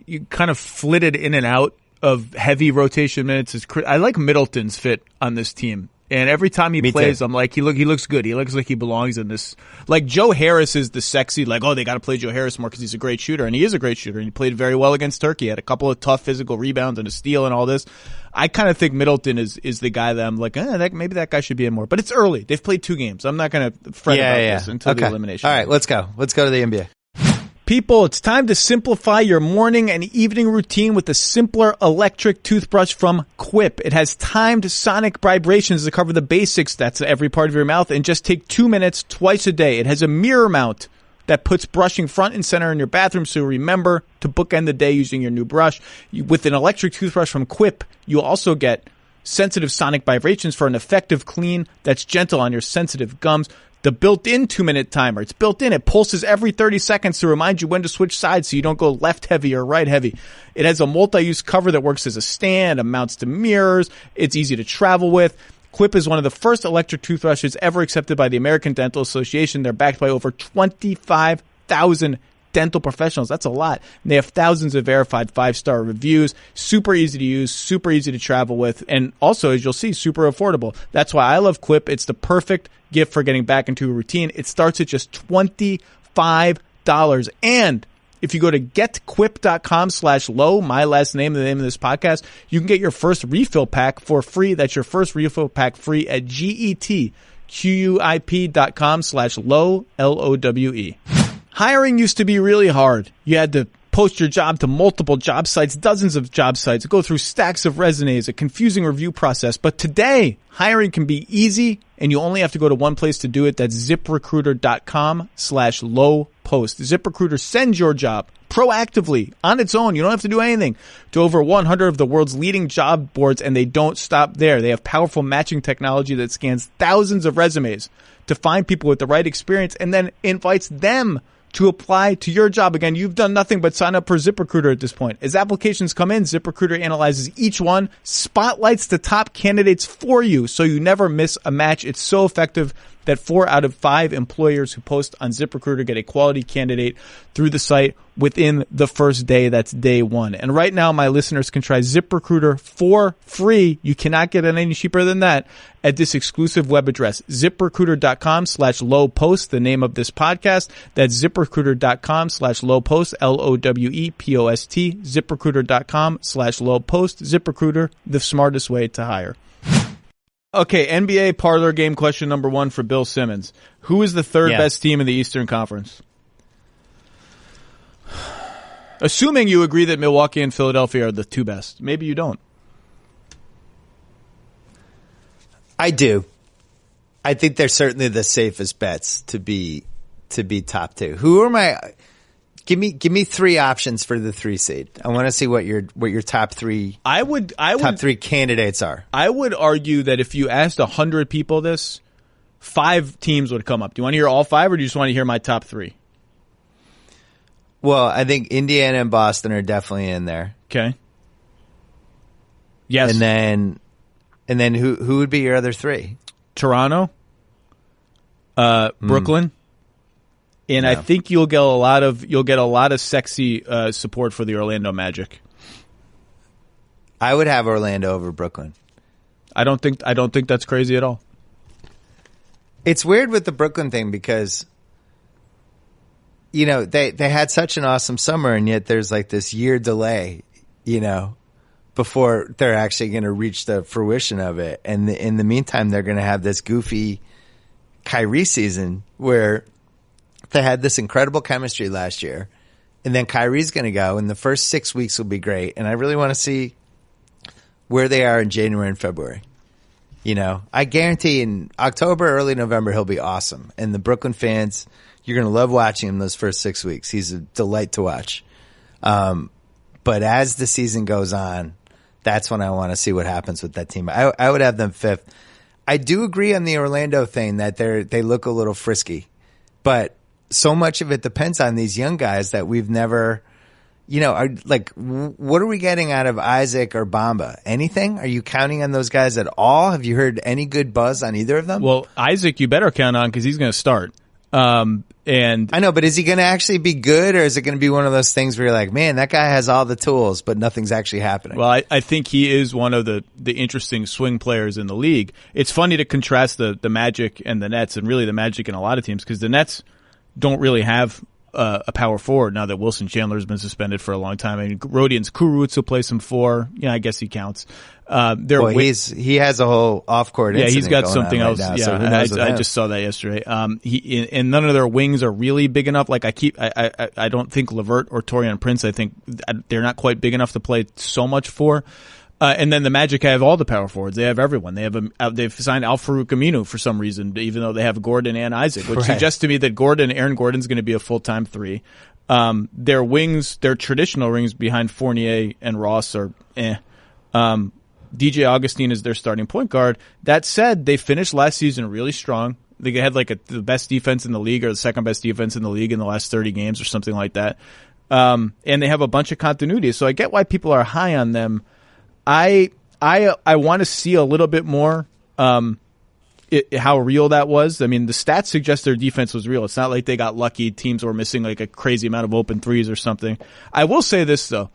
you kind of flitted in and out of heavy rotation minutes. I like Middleton's fit on this team. And every time he plays, I'm like, he looks good. He looks like he belongs in this. Like, Joe Harris is the sexy, like, oh, they got to play Joe Harris more because he's a great shooter. And he is a great shooter. And he played very well against Turkey. He had a couple of tough physical rebounds and a steal and all this. I kind of think Middleton is the guy that I'm like, maybe that guy should be in more. But it's early. They've played 2 games. I'm not going to fret about this until the elimination. All right, let's go. Let's go to the NBA. People, it's time to simplify your morning and evening routine with a simpler electric toothbrush from Quip. It has timed sonic vibrations to cover the basics, that's every part of your mouth, and just take 2 minutes twice a day. It has a mirror mount that puts brushing front and center in your bathroom, so remember to bookend the day using your new brush. With an electric toothbrush from Quip, you'll also get sensitive sonic vibrations for an effective clean that's gentle on your sensitive gums. The built-in 2-minute timer. It's built in. It pulses every 30 seconds to remind you when to switch sides so you don't go left heavy or right heavy. It has a multi-use cover that works as a stand, it mounts to mirrors. It's easy to travel with. Quip is one of the first electric toothbrushes ever accepted by the American Dental Association. They're backed by over 25,000 dental professionals. That's a lot. And they have thousands of verified 5-star reviews. Super easy to use, super easy to travel with, and also, as you'll see, super affordable. That's why I love Quip. It's the perfect gift for getting back into a routine. It starts at just $25. And if you go to getquip.com/low, my last name, the name of this podcast, you can get your first refill pack for free. That's your first refill pack free at getquip.com/low, LOWE. Hiring used to be really hard. You had to post your job to multiple job sites, dozens of job sites, go through stacks of resumes, a confusing review process. But today, hiring can be easy, and you only have to go to one place to do it. That's ziprecruiter.com/low post. ZipRecruiter sends your job proactively on its own. You don't have to do anything to over 100 of the world's leading job boards, and they don't stop there. They have powerful matching technology that scans thousands of resumes to find people with the right experience and then invites them to apply to your job. Again, you've done nothing but sign up for ZipRecruiter at this point. As applications come in, ZipRecruiter analyzes each one, spotlights the top candidates for you so you never miss a match. It's so effective that 4 out of 5 employers who post on ZipRecruiter get a quality candidate through the site within the first day. That's day 1. And right now, my listeners can try ZipRecruiter for free. You cannot get it any cheaper than that at this exclusive web address, ZipRecruiter.com/low post, the name of this podcast. That's ZipRecruiter.com/low post, LOWEPOST, ZipRecruiter.com/low post. ZipRecruiter, the smartest way to hire. Okay, NBA parlor game question number 1 for Bill Simmons. Who is the third best team in the Eastern Conference? Assuming you agree that Milwaukee and Philadelphia are the 2 best. Maybe you don't. I do. I think they're certainly the safest bets to be top 2. Who are my? Give me 3 options for the 3 seed. I want to see what your top 3. Top 3 candidates are. I would argue that if you asked 100 people this, 5 teams would come up. Do you want to hear all 5, or do you just want to hear my top 3? Well, I think Indiana and Boston are definitely in there. Okay. Yes. And then who would be your other 3? Toronto, Brooklyn. And I think you'll get a lot of sexy support for the Orlando Magic. I would have Orlando over Brooklyn. I don't think that's crazy at all. It's weird with the Brooklyn thing because they had such an awesome summer, and yet there's like this year delay, before they're actually going to reach the fruition of it. And in the meantime, they're going to have this goofy Kyrie season where they had this incredible chemistry last year, and then Kyrie's going to go, and the first 6 weeks will be great. And I really want to see where they are in January and February. I guarantee in October, early November, he'll be awesome. And the Brooklyn fans, you're going to love watching him those first 6 weeks. He's a delight to watch. But as the season goes on, that's when I want to see what happens with that team. I would have them 5th. I do agree on the Orlando thing that they look a little frisky, but so much of it depends on these young guys that we've never, what are we getting out of Isaac or Bamba? Anything? Are you counting on those guys at all? Have you heard any good buzz on either of them? Well, Isaac, you better count on because he's going to start. And I know, but is he going to actually be good, or is it going to be one of those things where you're like, man, that guy has all the tools, but nothing's actually happening? Well, I think he is one of the interesting swing players in the league. It's funny to contrast the Magic and the Nets, and really the Magic and a lot of teams, because the Nets don't really have a power forward now that Wilson Chandler has been suspended for a long time. I mean, Rodions Kurucs will play some 4. Yeah, I guess he counts. He has a whole off-court incident. Yeah, he's got something else. Right now, yeah, so who knows I just saw that yesterday. And none of their wings are really big enough. Like I don't think LeVert or Taurean Prince. I think they're not quite big enough to play so much for. And then the Magic have all the power forwards. They have everyone. They've signed Al-Farouq Aminu for some reason, even though they have Gordon and Isaac, which suggests to me that Aaron Gordon's going to be a full-time 3. Their wings, their traditional wings behind Fournier and Ross are DJ Augustine is their starting point guard. That said, they finished last season really strong. They had the best defense in the league, or the second best defense in the league in the last 30 games or something like that. And they have a bunch of continuity. So I get why people are high on them. I want to see a little bit more how real that was. I mean, the stats suggest their defense was real. It's not like they got lucky. Teams were missing like a crazy amount of open threes or something. I will say this, though.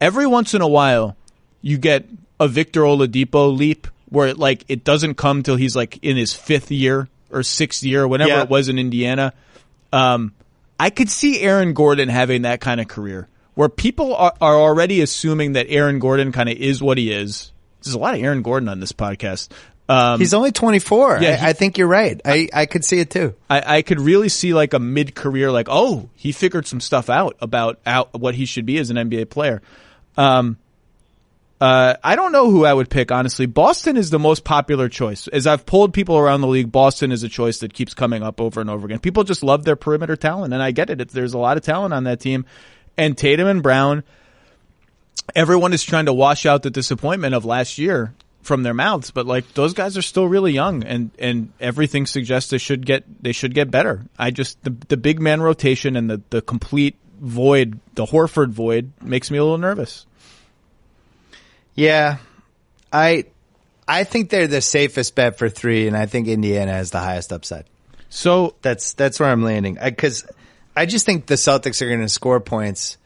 Every once in a while, you get a Victor Oladipo leap where it doesn't come till he's in his 5th year or 6th year, whenever it was in Indiana. I could see Aaron Gordon having that kind of career, where people are already assuming that Aaron Gordon kind of is what he is. There's a lot of Aaron Gordon on this podcast. He's only 24. Yeah, I think you're right. I could see it too. I could really see a mid-career, he figured some stuff out about what he should be as an NBA player. I don't know who I would pick, honestly. Boston is the most popular choice. As I've polled people around the league, Boston is a choice that keeps coming up over and over again. People just love their perimeter talent, and I get it. There's a lot of talent on that team. And Tatum and Brown, everyone is trying to wash out the disappointment of last year from their mouths, but those guys are still really young, and everything suggests they should get better. The big man rotation and the complete void, the Horford void, makes me a little nervous. Yeah, I think they're the safest bet for 3, and I think Indiana has the highest upside. So that's where I'm landing. Because I just think the Celtics are going to score points.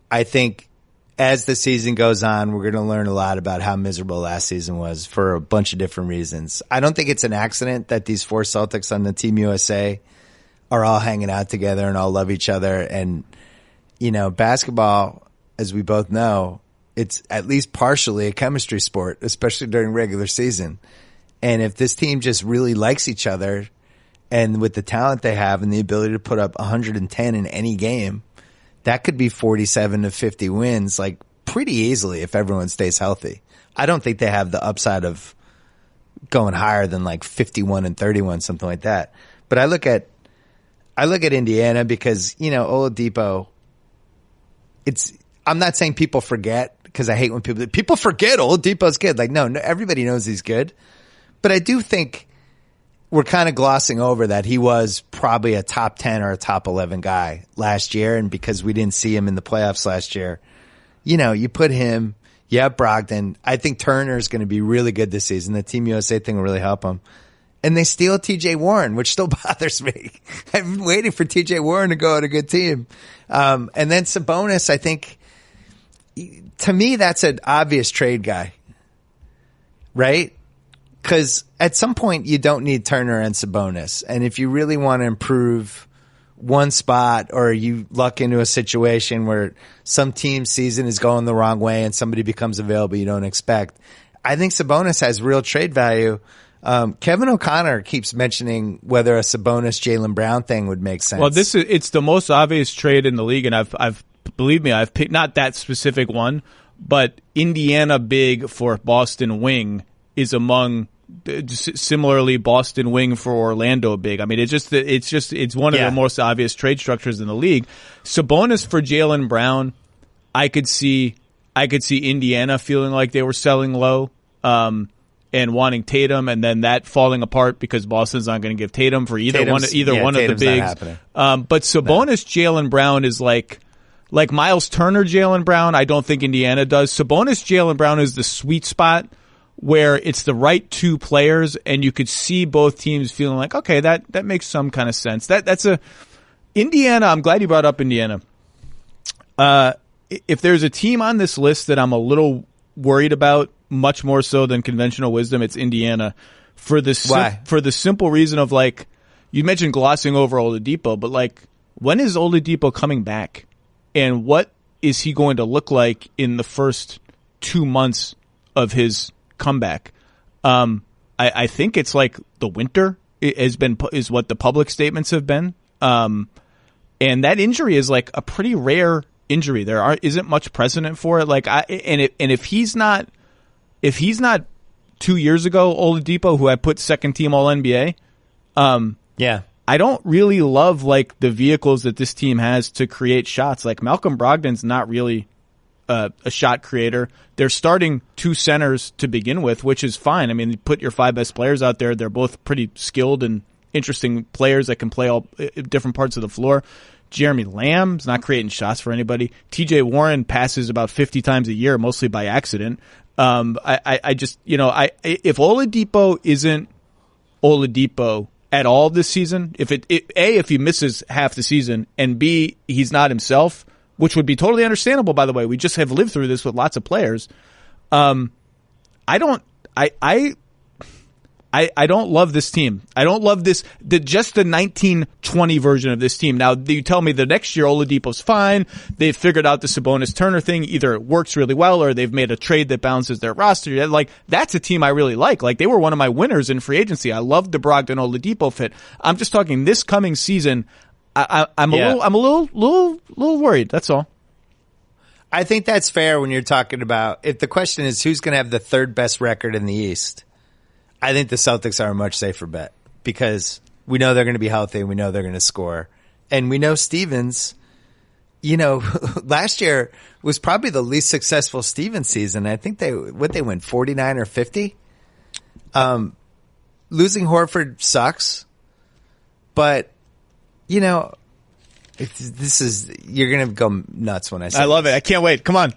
I think as the season goes on, we're going to learn a lot about how miserable last season was for a bunch of different reasons. I don't think it's an accident that these 4 Celtics on the Team USA are all hanging out together and all love each other. And, basketball, as we both know, it's at least partially a chemistry sport, especially during regular season. And if this team just really likes each other, and with the talent they have and the ability to put up 110 in any game, that could be 47 to 50 wins, pretty easily if everyone stays healthy. I don't think they have the upside of going higher than 51 and 31, something like that. But I look at Indiana because, Oladipo, I'm not saying people forget, because I hate when people forget Oladipo's good. No, everybody knows he's good. But I do think we're kind of glossing over that he was probably a top 10 or a top 11 guy last year. And because we didn't see him in the playoffs last year, you put him, Brogdon. I think Turner is going to be really good this season. The Team USA thing will really help him. And they steal TJ Warren, which still bothers me. I've been waiting for TJ Warren to go on a good team. And then Sabonis, I think, to me, that's an obvious trade guy, right? Because at some point you don't need Turner and Sabonis. And if you really want to improve one spot, or you luck into a situation where some team's season is going the wrong way and somebody becomes available you don't expect, I think Sabonis has real trade value. Kevin O'Connor keeps mentioning whether a Sabonis Jaylen Brown thing would make sense. Well, it's the most obvious trade in the league, and I've believe me, I've picked not that specific one, but Indiana big for Boston wing is among similarly Boston wing for Orlando big. I mean, it's one of the most obvious trade structures in the league. Sabonis for Jaylen Brown, I could see I could see Indiana feeling like they were selling low and wanting Tatum, and then that falling apart because Boston's not going to give Tatum for either one of the bigs. But Sabonis, Jaylen Brown is like Miles Turner, Jaylen Brown. I don't think Indiana does. Sabonis, Jaylen Brown is the sweet spot where it's the right two players, and you could see both teams feeling like, okay, that makes some kind of sense. That's Indiana. I'm glad you brought up Indiana. If there's a team on this list that I'm a little worried about, much more so than conventional wisdom, it's Indiana. For the simple reason of, like, you mentioned glossing over Oladipo, but, like, when is Oladipo coming back? And what is he going to look like in the first 2 months of his comeback? I think it's like the winter is what the public statements have been. And that injury is like a pretty rare injury. There isn't much precedent for it. Like, if he's not 2 years ago Oladipo, who I put second team All NBA, I don't really love like the vehicles that this team has to create shots. Like Malcolm Brogdon's not really a shot creator. They're starting two centers to begin with, which is fine. I mean, you put your five best players out there. They're both pretty skilled and interesting players that can play all different parts of the floor. Jeremy Lamb's not creating shots for anybody. TJ Warren passes about 50 times a year, mostly by accident. I just, if Oladipo isn't Oladipo at all this season, if he misses half the season, and B, he's not himself, which would be totally understandable, by the way. We just have lived through this with lots of players. I don't love this team. I don't love just the 1920 version of this team. Now, you tell me the next year Oladipo's fine. They've figured out the Sabonis Turner thing. Either it works really well or they've made a trade that balances their roster. Like, that's a team I really like. Like, they were one of my winners in free agency. I love the Brogdon Oladipo fit. I'm just talking this coming season. I'm a little worried. That's all. I think that's fair when you're talking about, if the question is who's going to have the third best record in the East, I think the Celtics are a much safer bet because we know they're going to be healthy and we know they're going to score. And we know Stevens, last year was probably the least successful Stevens season. I think they went 49 or 50. Losing Horford sucks, but you're going to go nuts when I say I love it. I can't wait. Come on.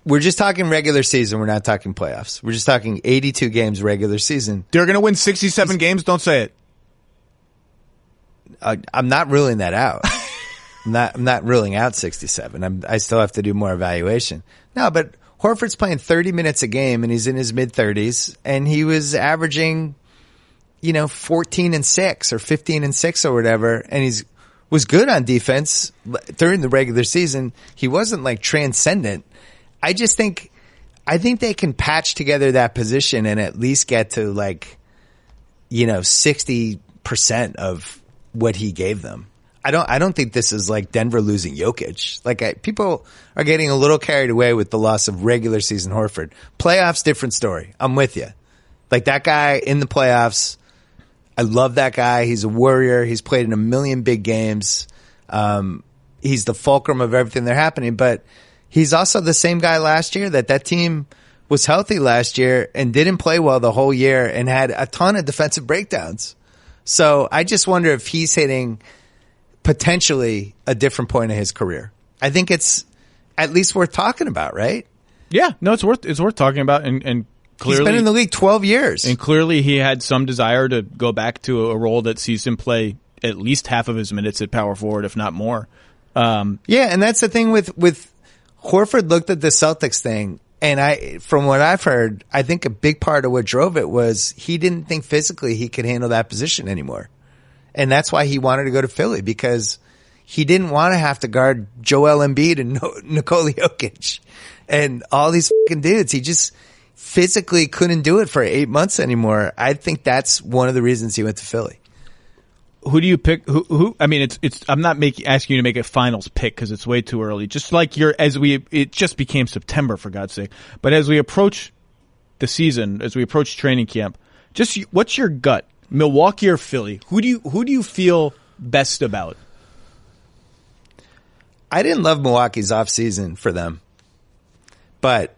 We're just talking regular season. We're not talking playoffs. We're just talking 82 games regular season. They're going to win 67 games. Don't say it. I'm not ruling that out. I'm not ruling out 67. I still have to do more evaluation. No, but Horford's playing 30 minutes a game and he's in his mid 30s and he was averaging, 14-6 or 15-6 or whatever. And was good on defense during the regular season. He wasn't like transcendent. I think they can patch together that position and at least get to 60% of what he gave them. I don't think this is like Denver losing Jokic. People are getting a little carried away with the loss of regular season Horford. Playoffs, different story. I'm with you. Like that guy in the playoffs, I love that guy. He's a warrior. He's played in a million big games. He's the fulcrum of everything that's happening, but he's also the same guy last year that team was healthy last year and didn't play well the whole year and had a ton of defensive breakdowns. So I just wonder if he's hitting potentially a different point of his career. I think it's at least worth talking about, right? Yeah, no, it's worth talking about, and clearly he's been in the league 12 years, and clearly he had some desire to go back to a role that sees him play at least half of his minutes at power forward, if not more. And that's the thing with Horford looked at the Celtics thing, and from what I've heard, I think a big part of what drove it was he didn't think physically he could handle that position anymore. And that's why he wanted to go to Philly, because he didn't want to have to guard Joel Embiid and Nikola Jokic and all these fucking dudes. He just physically couldn't do it for 8 months anymore. I think that's one of the reasons he went to Philly. Who do you pick? Who? I mean, it's. I'm not asking you to make a finals pick because it's way too early. Just like it just became September, for God's sake. But as we approach the season, as we approach training camp, just what's your gut? Milwaukee or Philly? Who do you feel best about? I didn't love Milwaukee's offseason for them, but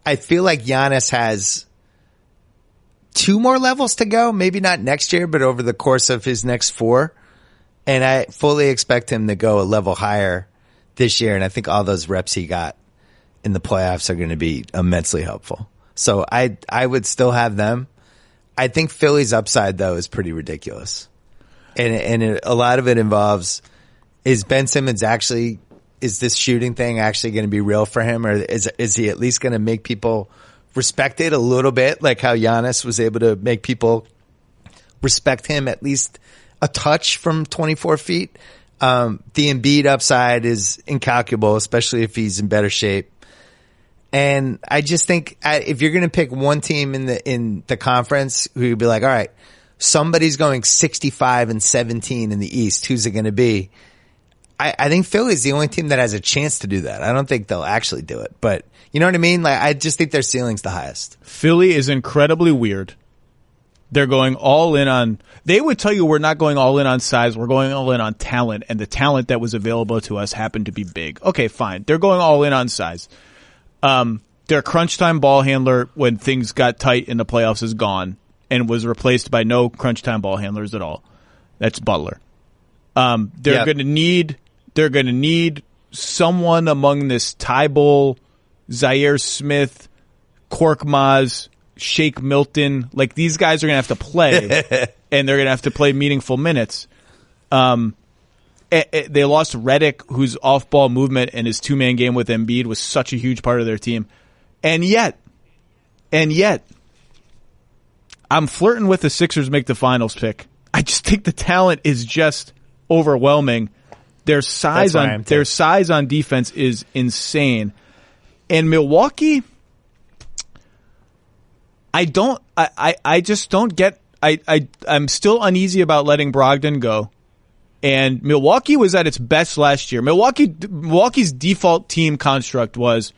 I feel like Giannis has 2 more levels to go. Maybe not next year, but over the course of his next 4. And I fully expect him to go a level higher this year. And I think all those reps he got in the playoffs are going to be immensely helpful. So I would still have them. I think Philly's upside, though, is pretty ridiculous. And a lot of it involves, is Ben Simmons actually, is this shooting thing actually going to be real for him? Or is he at least going to make people respect it a little bit, like how Giannis was able to make people respect him at least a touch from 24 feet? The Embiid upside is incalculable, especially if he's in better shape. And I just think if you're going to pick one team in the conference who would be like, all right, somebody's going 65-17 in the East, who's it going to be? I think Philly's the only team that has a chance to do that. I don't think they'll actually do it, but you know what I mean? Like, I just think their ceiling's the highest. Philly is incredibly weird. They're going all in on, they would tell you we're not going all in on size, we're going all in on talent, and the talent that was available to us happened to be big. Okay, fine. They're going all in on size. Their crunch time ball handler when things got tight in the playoffs is gone and was replaced by no crunch time ball handlers at all. That's Butler. They're going to need someone among this Tybal, Zaire Smith, Korkmaz, Shake Milton. Like, these guys are going to have to play and they're going to have to play meaningful minutes. They lost Redick, whose off-ball movement and his 2-man game with Embiid was such a huge part of their team. And yet, I'm flirting with the Sixers make the finals pick. I just think the talent is just overwhelming. Their size on defense is insane. And Milwaukee, I just don't get. I'm still uneasy about letting Brogdon go. And Milwaukee was at its best last year. Milwaukee's default team construct was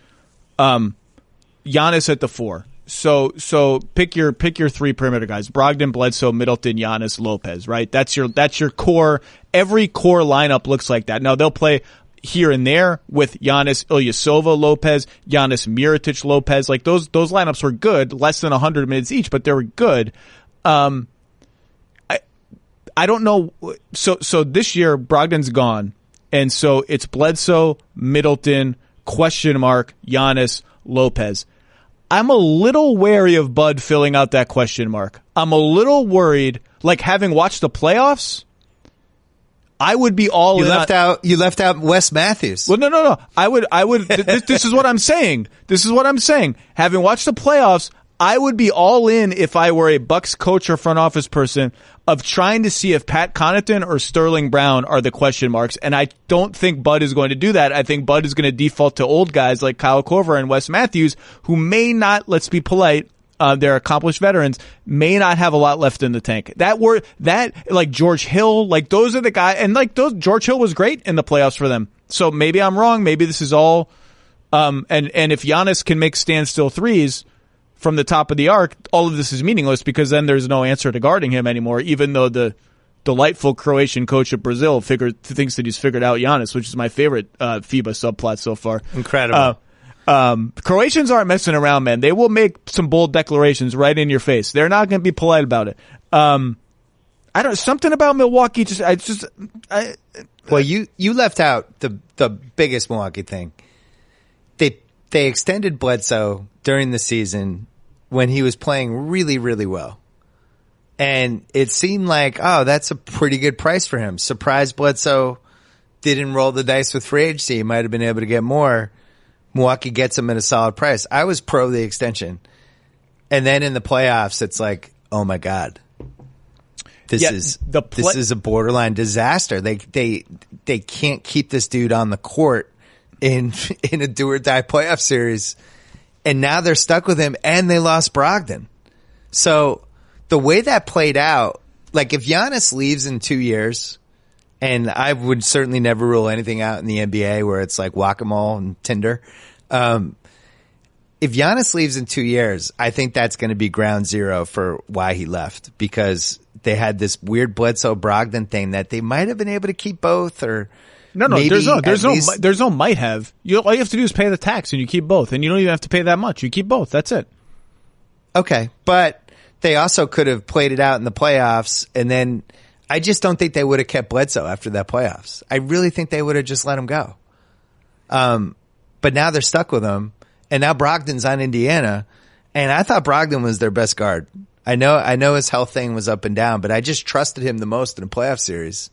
Giannis at the 4. So pick your 3 perimeter guys: Brogdon, Bledsoe, Middleton, Giannis, Lopez. Right? That's your core. Every core lineup looks like that. Now they'll play here and there with Giannis, Ilyasova, Lopez, Giannis, Mirotic, Lopez. Like those lineups were good, less than 100 minutes each, but they were good. I don't know. So this year Brogdon's gone, and so it's Bledsoe, Middleton, Giannis, Lopez. I'm a little wary of Bud filling out that question mark. I'm a little worried. Like, having watched the playoffs, I would be all in. You left out Wes Matthews. Well, no. I would. This is what I'm saying. Having watched the playoffs, I would be all in if I were a Bucks coach or front office person of trying to see if Pat Connaughton or Sterling Brown are the question marks. And I don't think Bud is going to do that. I think Bud is going to default to old guys like Kyle Korver and Wes Matthews, who may not, let's be polite, they're accomplished veterans, may not have a lot left in the tank. Like George Hill, like those are the guys, and like George Hill was great in the playoffs for them. So maybe I'm wrong. Maybe this is all, and if Giannis can make standstill threes from the top of the arc, all of this is meaningless because then there's no answer to guarding him anymore, even though the delightful Croatian coach of Brazil thinks that he's figured out Giannis, which is my favorite FIBA subplot so far. Incredible. Croatians aren't messing around, man. They will make some bold declarations right in your face. They're not going to be polite about it. Something about Milwaukee well, you left out the biggest Milwaukee thing. They extended Bledsoe during the season when he was playing really, really well. And it seemed like, oh, that's a pretty good price for him. Surprised Bledsoe didn't roll the dice with free agency. He might have been able to get more. Milwaukee gets him at a solid price. I was pro the extension. And then in the playoffs, it's like, oh my God. This is a borderline disaster. They can't keep this dude on the court in a do or die playoff series. And now they're stuck with him, and they lost Brogdon. So the way that played out, like if Giannis leaves in 2 years, and I would certainly never rule anything out in the NBA where it's like whack-a-mole and Tinder. If Giannis leaves in 2 years, I think that's going to be ground zero for why he left, because they had this weird Bledsoe Brogdon thing that they might have been able to keep both, or No, maybe there's no might have. All you have to do is pay the tax, and you keep both, and you don't even have to pay that much. You keep both. That's it. Okay, but they also could have played it out in the playoffs, and then I just don't think they would have kept Bledsoe after that playoffs. I really think they would have just let him go. But now they're stuck with him, and now Brogdon's on Indiana, and I thought Brogdon was their best guard. I know his health thing was up and down, but I just trusted him the most in a playoff series.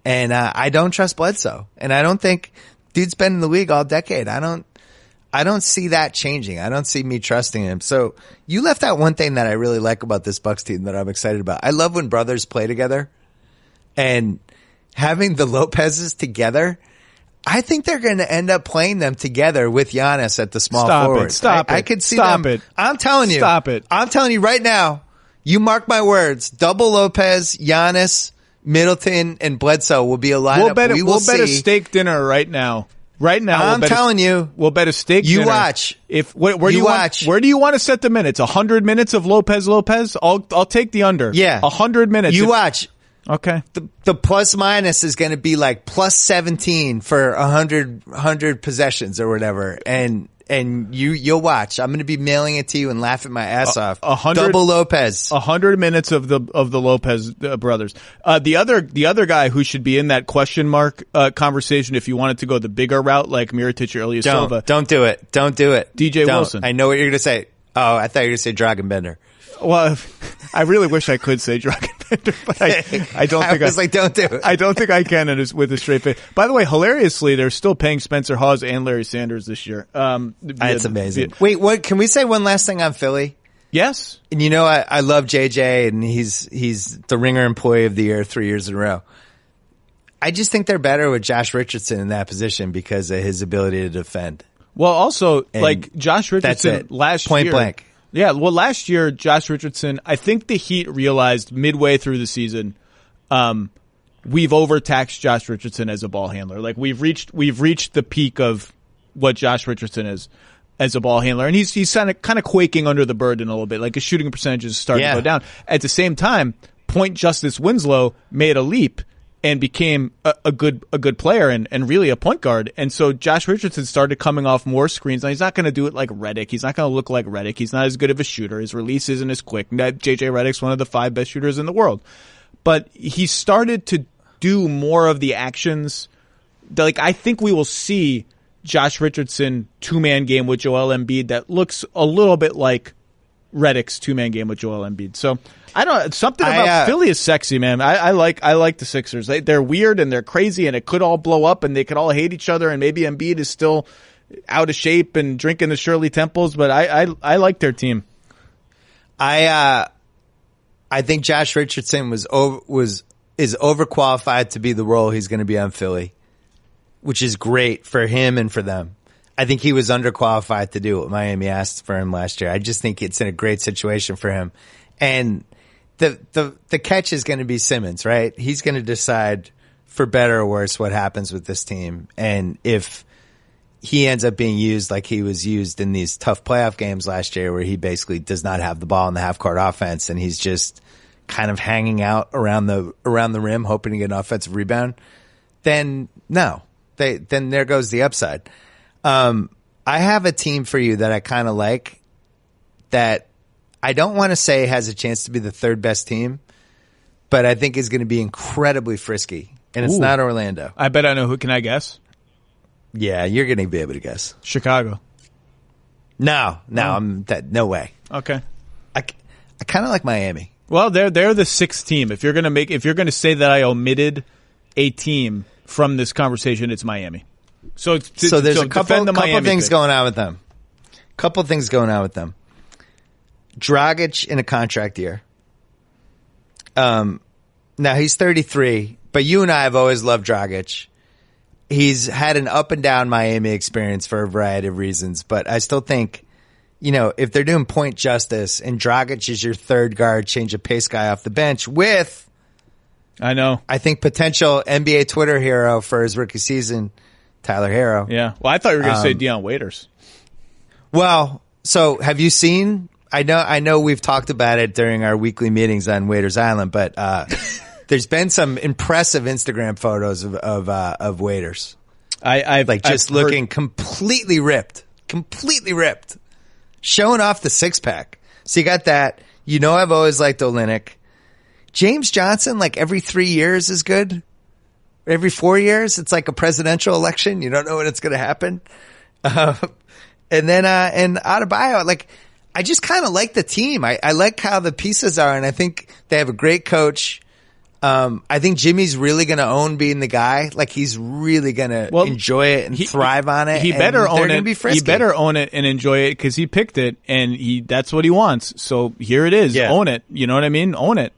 And I don't trust Bledsoe. And I don't think dude's been in the league all decade. I don't see that changing. I don't see me trusting him. So you left out one thing that I really like about this Bucks team that I'm excited about. I love when brothers play together, and having the Lopez's together. I think they're going to end up playing them together with Giannis at the small forward. Stop it. I could see Stop them. it. I'm telling you. Stop it. I'm telling you right now. You mark my words. Double Lopez, Giannis, Middleton, and Bledsoe will be a lineup. We'll bet a steak dinner right now. Right now, I'm telling you. We'll bet a steak dinner. You watch. Where do you want to set the minutes? 100 minutes of Lopez? I'll take the under. Yeah. 100 minutes. You watch. Okay. The plus minus is going to be like plus 17 for 100 possessions or whatever. And you'll watch. I'm going to be mailing it to you and laughing my ass off. Double Lopez. 100 minutes of the Lopez brothers. The other guy who should be in that question mark conversation, if you wanted to go the bigger route, like Mirotic or Ilyasova. Don't do it. Don't do it. DJ Wilson. I know what you're going to say. Oh, I thought you were going to say Dragan Bender. Well, I really wish I could say Dragan Bender, but I don't think I was like, don't do it. I don't think I can with a straight face. By the way, hilariously, they're still paying Spencer Hawes and Larry Sanders this year. That's amazing. Wait, what? Can we say one last thing on Philly? Yes. And you know, I love JJ, and he's the Ringer Employee of the Year 3 years in a row. I just think they're better with Josh Richardson in that position because of his ability to defend. Well, also, like Josh Richardson last year. Point blank. Yeah, well, last year, Josh Richardson, I think the Heat realized midway through the season, we've overtaxed Josh Richardson as a ball handler. Like we've reached the peak of what Josh Richardson is as a ball handler, and he's kind of quaking under the burden a little bit. Like his shooting percentage is starting to go down. At the same time, Point Justice Winslow made a leap and became a good player and really a point guard. And so Josh Richardson started coming off more screens. Now he's not going to do it like Redick. He's not going to look like Redick. He's not as good of a shooter. His release isn't as quick. JJ Redick's one of the 5 best shooters in the world. But he started to do more of the actions. Like I think we will see Josh Richardson 2-man game with Joel Embiid that looks a little bit like Redick's 2-man game with Joel Embiid. So I don't. Something about Philly is sexy, man. I like the Sixers. They're weird and they're crazy, and it could all blow up, and they could all hate each other, and maybe Embiid is still out of shape and drinking the Shirley Temples. But I like their team. I think Josh Richardson is overqualified to be the role he's going to be on Philly, which is great for him and for them. I think he was underqualified to do what Miami asked for him last year. I just think it's in a great situation for him. And the catch is going to be Simmons, right? He's going to decide for better or worse what happens with this team. And if he ends up being used like he was used in these tough playoff games last year where he basically does not have the ball in the half-court offense and he's just kind of hanging out around the rim hoping to get an offensive rebound, then no. Then there goes the upside. I have a team for you that I kind of like that I don't want to say has a chance to be the third best team, but I think is going to be incredibly frisky. And it's not Orlando. I bet I know who. Can I guess? Yeah, you're going to be able to guess. Chicago. No, no way. Okay. I kind of like Miami. Well, they're the 6th team. If you're going to say that I omitted a team from this conversation, it's Miami. So there's a couple things going on with them. Dragic in a contract year. Now he's 33, but you and I have always loved Dragic. He's had an up and down Miami experience for a variety of reasons, but I still think, if they're doing point justice and Dragic is your third guard, change of pace guy off the bench with, I think potential NBA Twitter hero for his rookie season, Tyler Herro. Yeah. Well, I thought you were going to say Deion Waiters. Well, so have you seen? I know we've talked about it during our weekly meetings on Waiters Island, but There's been some impressive Instagram photos of waiters. I've looking completely ripped, showing off the six pack. So you got that. You know, I've always liked Olynyk. James Johnson, like every 3 years is good. Every 4 years, it's like a presidential election. You don't know when it's going to happen. And Adebayo, like, I just kind of like the team. I like how the pieces are, and I think they have a great coach. I think Jimmy's really going to own being the guy. Like, he's really going to enjoy it and thrive on it. He better own it. He better own it and enjoy it because he picked it, and that's what he wants. So here it is. Yeah. Own it. You know what I mean? Own it.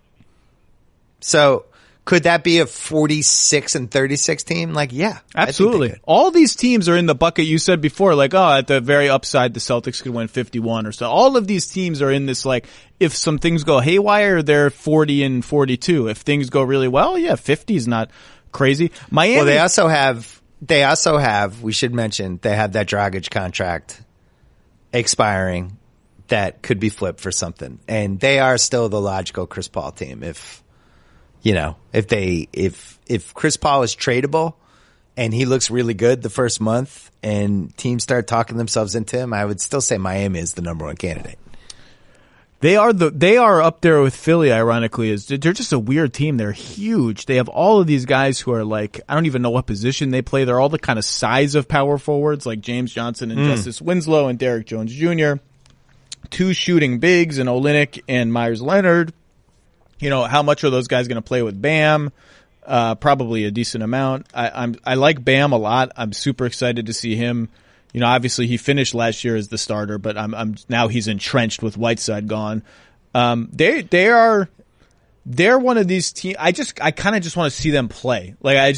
So could that be a 46-36 team? Like, yeah. Absolutely. All these teams are in the bucket you said before, like, at the very upside, the Celtics could win 51 or so. All of these teams are in this, like, if some things go haywire, they're 40-42. If things go really well, 50 is not crazy. Miami. Well, they also have, we should mention, they have that Dragic contract expiring that could be flipped for something. And they are still the logical Chris Paul team if Chris Paul is tradable and he looks really good the first month and teams start talking themselves into him, I would still say Miami is the number one candidate. They are up there with Philly, ironically. They're just a weird team. They're huge. They have all of these guys who are like, I don't even know what position they play. They're all the kind of size of power forwards like James Johnson and Justice Winslow and Derrick Jones Jr., two shooting bigs and Olynyk and Myers Leonard. You know, how much are those guys going to play with Bam? Probably a decent amount. I like Bam a lot. I'm super excited to see him. You know, obviously he finished last year as the starter, but I'm now he's entrenched with Whiteside gone. They're one of these teams. I kind of just want to see them play. Like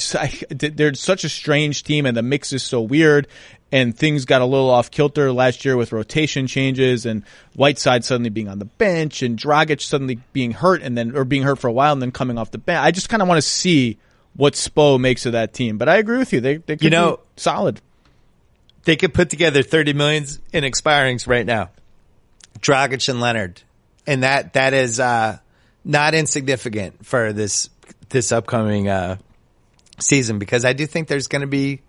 they're such a strange team, and the mix is so weird. And things got a little off kilter last year with rotation changes and Whiteside suddenly being on the bench and Dragic suddenly being hurt or being hurt for a while and then coming off the bench. I just kind of want to see what Spo makes of that team. But I agree with you. They could be solid. They could put together $30 million in expirings right now. Dragic and Leonard. And that is not insignificant for this upcoming season, because I do think there's going to be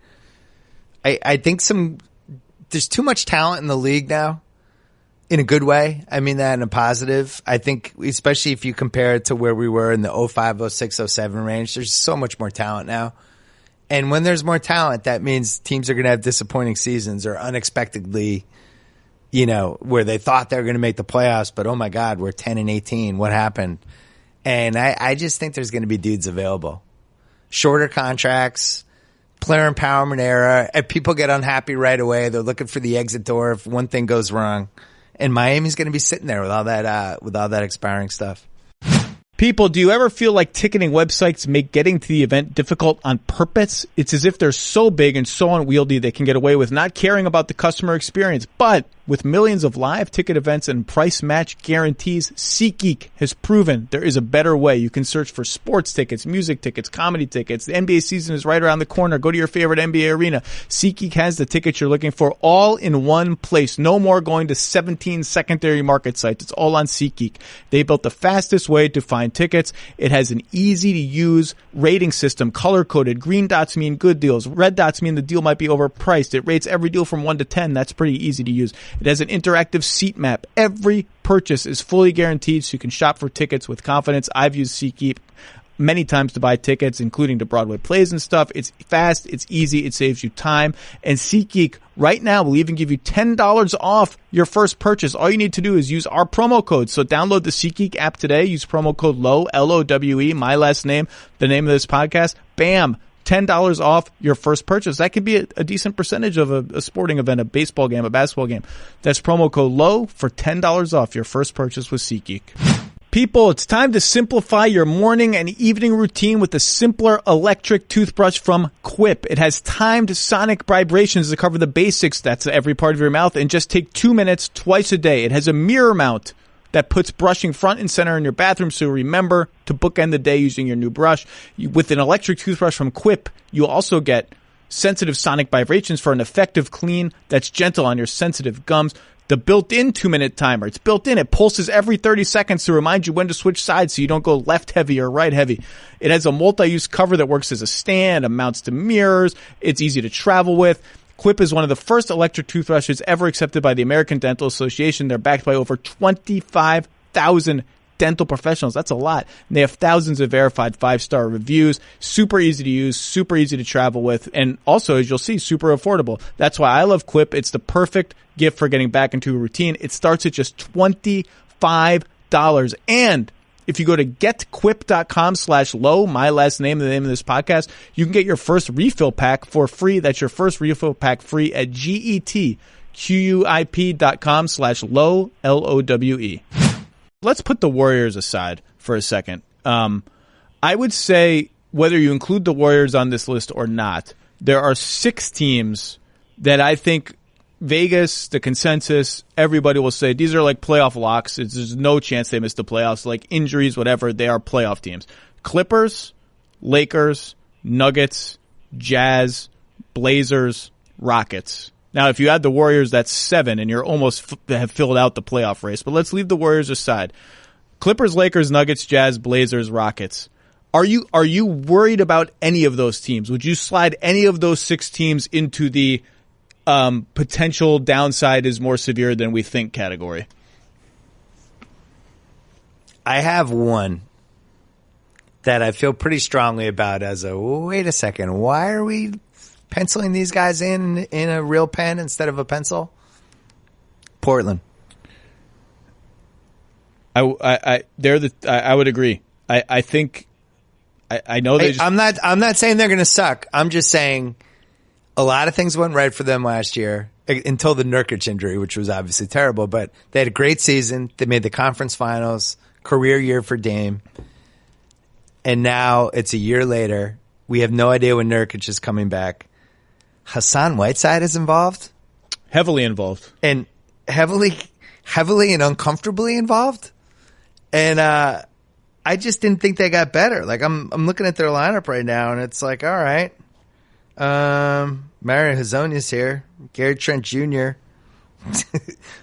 I think there's too much talent in the league now, in a good way. I mean that in a positive. I think, especially if you compare it to where we were in the 05, 06, 07 range, there's so much more talent now. And when there's more talent, that means teams are going to have disappointing seasons or unexpectedly, where they thought they were going to make the playoffs, but oh my God, we're 10-18. What happened? And I just think there's going to be dudes available. Shorter contracts. Player empowerment era. People get unhappy right away. They're looking for the exit door if one thing goes wrong. And Miami's going to be sitting there with all that expiring stuff. People, do you ever feel like ticketing websites make getting to the event difficult on purpose? It's as if they're so big and so unwieldy they can get away with not caring about the customer experience. But with millions of live ticket events and price match guarantees, SeatGeek has proven there is a better way. You can search for sports tickets, music tickets, comedy tickets. The NBA season is right around the corner. Go to your favorite NBA arena. SeatGeek has the tickets you're looking for all in one place. No more going to 17 secondary market sites. It's all on SeatGeek. They built the fastest way to find tickets. It has an easy-to-use rating system, color-coded. Green dots mean good deals. Red dots mean the deal might be overpriced. It rates every deal from 1 to 10. That's pretty easy to use. It has an interactive seat map. Every purchase is fully guaranteed, so you can shop for tickets with confidence. I've used SeatGeek many times to buy tickets, including to Broadway plays and stuff. It's fast, it's easy, it saves you time. And SeatGeek right now will even give you $10 off your first purchase. All you need to do is use our promo code. So download the SeatGeek app today. Use promo code Lowe, Lowe, my last name, the name of this podcast. Bam! $10 off your first purchase. That could be a decent percentage of a sporting event, a baseball game, a basketball game. That's promo code Lowe for $10 off your first purchase with SeatGeek. People, it's time to simplify your morning and evening routine with a simpler electric toothbrush from Quip. It has timed sonic vibrations to cover the basics, that's every part of your mouth, and just take 2 minutes twice a day. It has a mirror mount that puts brushing front and center in your bathroom, so remember to bookend the day using your new brush. With an electric toothbrush from Quip, you'll also get sensitive sonic vibrations for an effective clean that's gentle on your sensitive gums. The built-in 2-minute timer. It's built in. It pulses every 30 seconds to remind you when to switch sides so you don't go left heavy or right heavy. It has a multi-use cover that works as a stand, it mounts to mirrors. It's easy to travel with. Quip is one of the first electric toothbrushes ever accepted by the American Dental Association. They're backed by over 25,000 dental professionals. That's a lot. And they have thousands of verified 5-star reviews. Super easy to use, super easy to travel with, and also, as you'll see, super affordable. That's why I love Quip. It's the perfect gift for getting back into a routine. It starts at just $25. And if you go to getquip.com/low, my last name, the name of this podcast, you can get your first refill pack for free. That's your first refill pack free at getquip.com/low, LOWE. Let's put the Warriors aside for a second. I would say whether you include the Warriors on this list or not, there are 6 teams that I think Vegas, the consensus, everybody will say these are like playoff locks. There's no chance they miss the playoffs. Like injuries, whatever, they are playoff teams. Clippers, Lakers, Nuggets, Jazz, Blazers, Rockets. Now, if you add the Warriors, that's 7, and you're almost have filled out the playoff race. But let's leave the Warriors aside. Clippers, Lakers, Nuggets, Jazz, Blazers, Rockets. Are you worried about any of those teams? Would you slide any of those 6 teams into the potential downside is more severe than we think category? I have one that I feel pretty strongly about as a, wait a second, why are we penciling these guys in a real pen instead of a pencil? Portland. I would agree. I think I know they. I'm not saying they're going to suck. I'm just saying a lot of things went right for them last year until the Nurkic injury, which was obviously terrible. But they had a great season. They made the conference finals. Career year for Dame. And now it's a year later. We have no idea when Nurkic is coming back. Hassan Whiteside is involved. Heavily involved. And heavily and uncomfortably involved. And I just didn't think they got better. Like I'm looking at their lineup right now, and it's like, all right, Mario Hezonja's here, Gary Trent Jr.,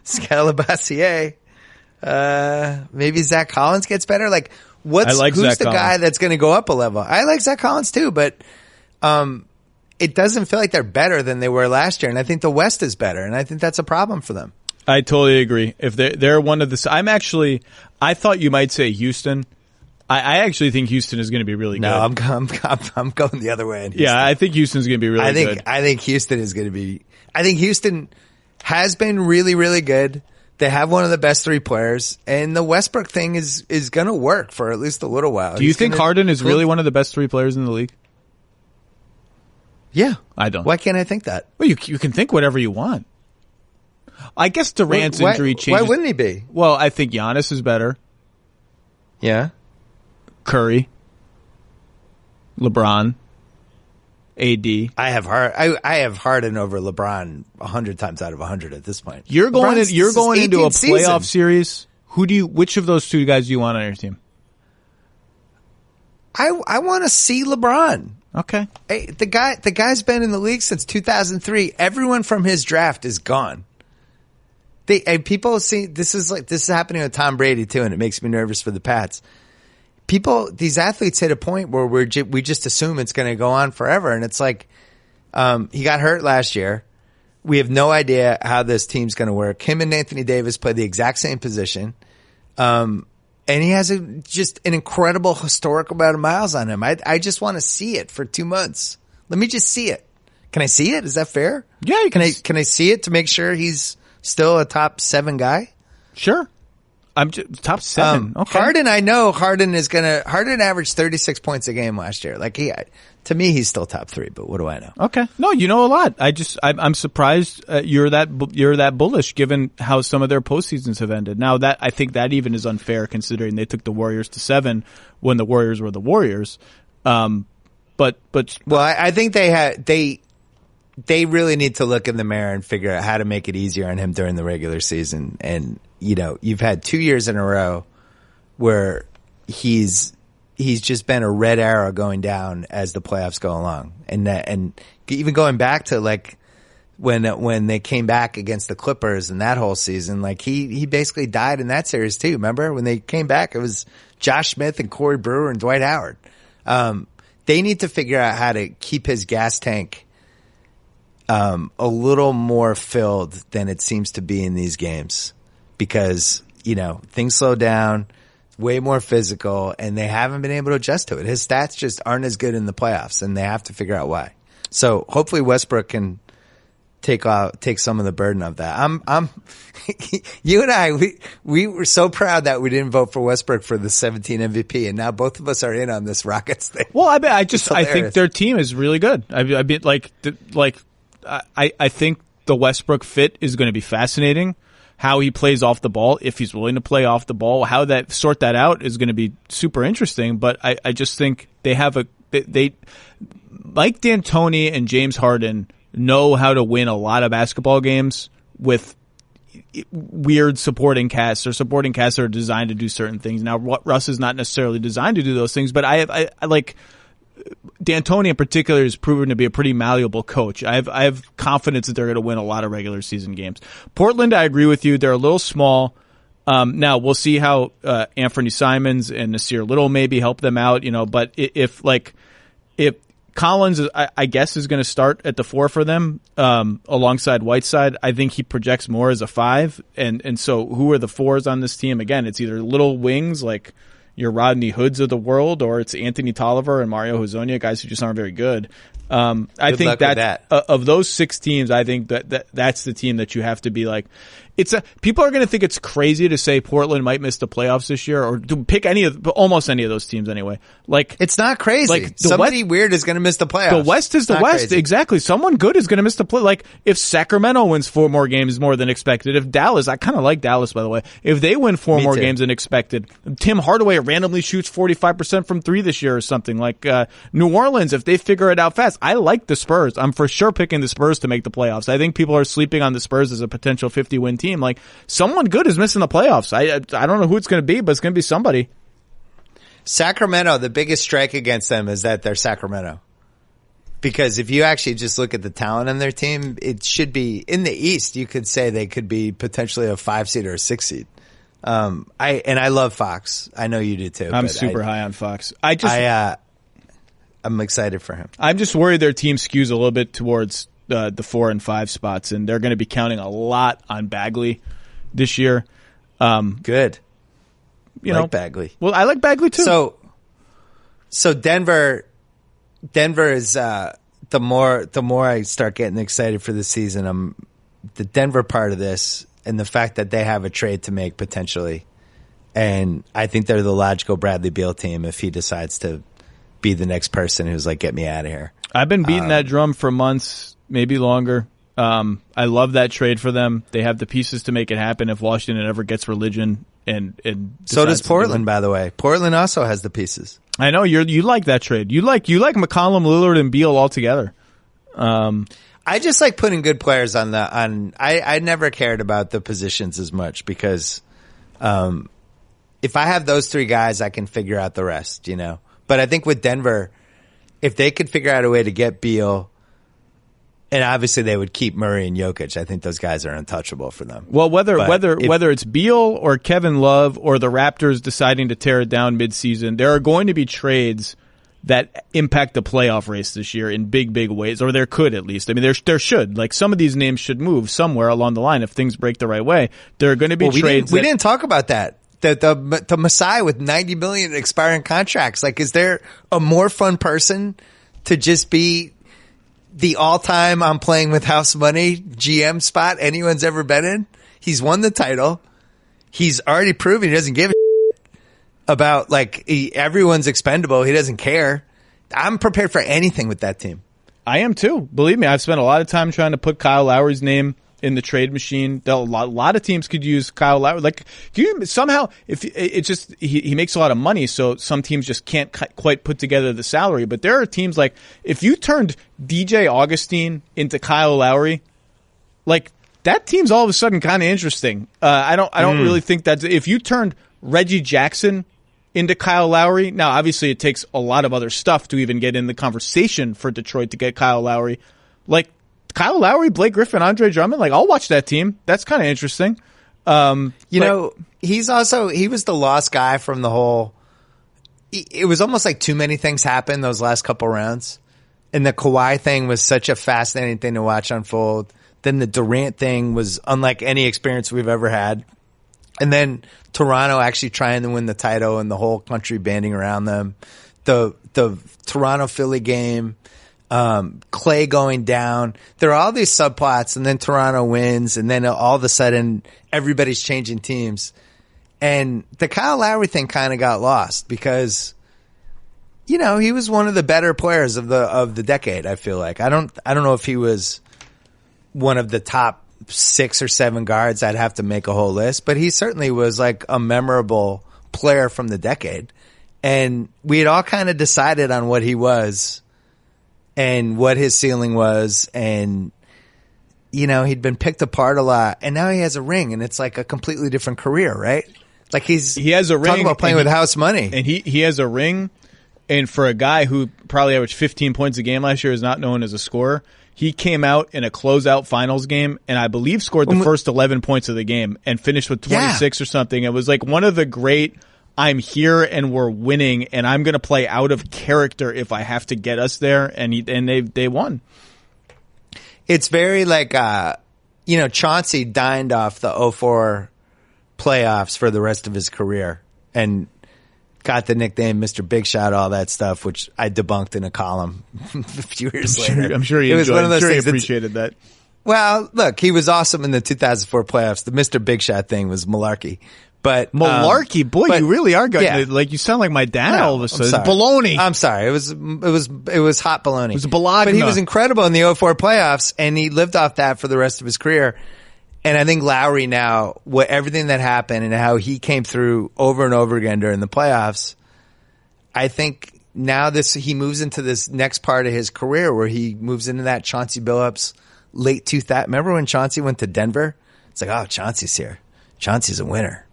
Scalabassier. Maybe Zach Collins gets better. Like, who's Zach the Collins. guy that's going to go up a level? I like Zach Collins too, but it doesn't feel like they're better than they were last year. And I think the West is better, and I think that's a problem for them. I totally agree. If they're one of the, I thought you might say Houston. I actually think Houston is going to be really good. No, I'm going the other way. Yeah, I think Houston's going to be really good. I think Houston is going to be. I think Houston has been really, really good. They have one of the best 3 players, and the Westbrook thing is going to work for at least a little while. Do you think Harden is really one of the best 3 players in the league? Yeah, I don't. Why can't I think that? Well, you can think whatever you want. I guess Durant's injury changes. Why wouldn't he be? Well, I think Giannis is better. Yeah. Curry, LeBron, AD. I have Harden over LeBron 100 times out of 100 at this point. You're going into a playoff season. series. Which of those 2 guys do you want on your team? I want to see LeBron. Okay. Hey, the guy's been in the league since 2003. Everyone from his draft is gone. People see this is happening with Tom Brady too, and it makes me nervous for the Pats. These athletes hit a point where we just assume it's going to go on forever, and it's like he got hurt last year. We have no idea how this team's going to work. Him and Anthony Davis play the exact same position, and he has just an incredible historical amount of miles on him. I just want to see it for 2 months. Let me just see it. Can I see it? Is that fair? Yeah. Can I see it to make sure he's still a top 7 guy? Sure. I'm just, top 7. Okay. Harden, I know Harden averaged 36 points a game last year. Like to me, he's still top 3, but what do I know? Okay. No, you know a lot. I'm surprised you're that bullish given how some of their postseasons have ended. Now I think that even is unfair considering they took the Warriors to 7 when the Warriors were the Warriors. But I think they really need to look in the mirror and figure out how to make it easier on him during the regular season. And, you've had 2 years in a row where he's just been a red arrow going down as the playoffs go along. And even going back to like when they came back against the Clippers and that whole season. Like he basically died in that series too. Remember when they came back? It was Josh Smith and Corey Brewer and Dwight Howard. They need to figure out how to keep his gas tank a little more filled than it seems to be in these games, because things slow down, way more physical, and they haven't been able to adjust to it. His stats just aren't as good in the playoffs, and they have to figure out why. So hopefully Westbrook can take some of the burden of that. You and I, we were so proud that we didn't vote for Westbrook for the 17 MVP, and now both of us are in on this Rockets thing. Well, I think their team is really good. I think the Westbrook fit is going to be fascinating. How he plays off the ball, if he's willing to play off the ball, how that sort that out is going to be super interesting. But I just think they have Mike D'Antoni and James Harden know how to win a lot of basketball games with weird supporting casts, or supporting casts that are designed to do certain things. Now, Russ is not necessarily designed to do those things, but I like D'Antoni in particular has proven to be a pretty malleable coach. I have confidence that they're going to win a lot of regular season games. Portland, I agree with you. They're a little small. Now we'll see how Anthony Simons and Nasir Little maybe help them out, but if Collins, I guess, is going to start at the 4 for them, alongside Whiteside. I think he projects more as a 5. And so who are the 4s on this team? Again, it's either little wings like your Rodney Hoods of the world, or it's Anthony Tolliver and Mario Hezonja, guys who just aren't very good. I think that of those 6 teams, I think that's the team that you have to be like. People are going to think it's crazy to say Portland might miss the playoffs this year, or to pick almost any of those teams anyway. Like, it's not crazy. Like, somebody weird is going to miss the playoffs. The West is the West. Crazy. Exactly. Someone good is going to miss the play. Like, if Sacramento wins 4 more games more than expected, if Dallas, I kind of like Dallas, by the way, if they win 4 more games than expected, Tim Hardaway randomly shoots 45% from 3 this year or something. Like, New Orleans, if they figure it out fast, I like the Spurs. I'm for sure picking the Spurs to make the playoffs. I think people are sleeping on the Spurs as a potential 50-win team. Like, someone good is missing the playoffs. I don't know who it's going to be, but it's going to be somebody. Sacramento, the biggest strike against them is that they're Sacramento. Because if you actually just look at the talent on their team, it should be in the East. You could say they could be potentially a 5 seed or a 6 seed. I love Fox. I know you do too. I'm super high on Fox. I'm excited for him. I'm just worried their team skews a little bit towards the 4 and 5 spots, and they're going to be counting a lot on Bagley this year. Good. Bagley. Well, I like Bagley too. So Denver is the more I start getting excited for the season, the Denver part of this, and the fact that they have a trade to make potentially, and I think they're the logical Bradley Beal team if he decides to be the next person who's like, get me out of here. I've been beating that drum for months, maybe longer. I love that trade for them. They have the pieces to make it happen if Washington ever gets religion, and so does Portland, by the way. Portland also has the pieces. I know you like that trade. You like McCollum, Lillard, and Beal all together. I just like putting good players on I never cared about the positions as much, because if I have those 3 guys, I can figure out the rest, But I think with Denver, if they could figure out a way to get Beal, and obviously they would keep Murray and Jokic, I think those guys are untouchable for them. Well, whether it's Beal or Kevin Love or the Raptors deciding to tear it down midseason, there are going to be trades that impact the playoff race this year in big, big ways, or there could at least. I mean, there should. Like, some of these names should move somewhere along the line if things break the right way. There are going to be trades. We didn't talk about that. The Masai with $90 million expiring contracts. Like, is there a more fun person to just be the all-time I'm playing with house money GM spot anyone's ever been in? He's won the title. He's already proven he doesn't give a about, like, everyone's expendable. He doesn't care. I'm prepared for anything with that team. I am too. Believe me, I've spent a lot of time trying to put Kyle Lowry's name in the trade machine. A lot of teams could use Kyle Lowry. Like, somehow, if it's just he makes a lot of money, so some teams just can't quite put together the salary. But there are teams like, if you turned DJ Augustine into Kyle Lowry, like, that team's all of a sudden kind of interesting. I don't really think that if you turned Reggie Jackson into Kyle Lowry, now obviously it takes a lot of other stuff to even get in the conversation for Detroit to get Kyle Lowry. Like, Kyle Lowry, Blake Griffin, Andre Drummond. Like, I'll watch that team. That's kind of interesting. You know, he was the lost guy from the whole. It was almost like too many things happened those last couple rounds. And the Kawhi thing was such a fascinating thing to watch unfold. Then the Durant thing was unlike any experience we've ever had. And then Toronto actually trying to win the title and the whole country banding around them. The Toronto-Philly game, Clay going down. There are all these subplots, and then Toronto wins, and then all of a sudden everybody's changing teams. And the Kyle Lowry thing kind of got lost because, you know, he was one of the better players of the decade, I feel like. I don't know if he was one of the top 6 or 7 guards. I'd have to make a whole list, but he certainly was like a memorable player from the decade. And we had all kind of decided on what he was and what his ceiling was. And, you know, he'd been picked apart a lot, and now he has a ring, and it's like a completely different career, right? Like he has a ring. Talking about playing with house money. And he has a ring. And for a guy who probably averaged 15 points a game last year, is not known as a scorer, he came out in a closeout finals game and I believe scored the first 11 points of the game and finished with 26 or something. It was like one of the great, I'm here and we're winning and I'm going to play out of character if I have to get us there. And they won. It's very like, you know, Chauncey dined off the 2004 playoffs for the rest of his career and got the nickname Mr. Big Shot, all that stuff, which I debunked in a column a few years later. I'm sure he appreciated that. Well, look, he was awesome in the 2004 playoffs. The Mr. Big Shot thing was malarkey. But malarkey, boy, you really are going like you sound like my dad all of a sudden. It's baloney. I'm sorry. It was hot baloney. It was balagna. But he was incredible in the 2004 playoffs, and he lived off that for the rest of his career. And I think Lowry now, everything that happened and how he came through over and over again during the playoffs, I think now he moves into this next part of his career where he moves into that Chauncey Billups late 2000. Remember when Chauncey went to Denver? It's like, oh, Chauncey's here. Chauncey's a winner.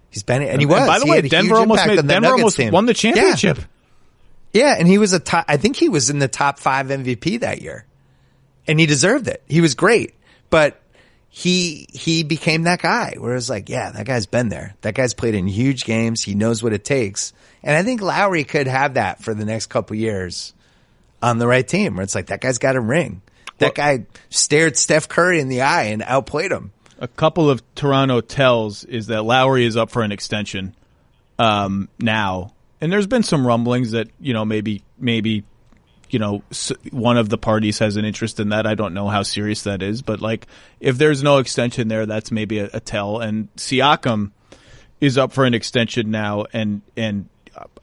He's been, and he was. And by the way, Denver almost won the championship. Yeah, and he was I think he was in the top 5 MVP that year, and he deserved it. He was great, but he became that guy where it was like, yeah, that guy's been there. That guy's played in huge games. He knows what it takes. And I think Lowry could have that for the next couple years on the right team where it's like, that guy's got a ring. That guy stared Steph Curry in the eye and outplayed him. A couple of Toronto tells is that Lowry is up for an extension now. And there's been some rumblings that, you know, maybe you know, one of the parties has an interest in that. I don't know how serious that is, but like if there's no extension there, that's maybe a tell. And Siakam is up for an extension now, and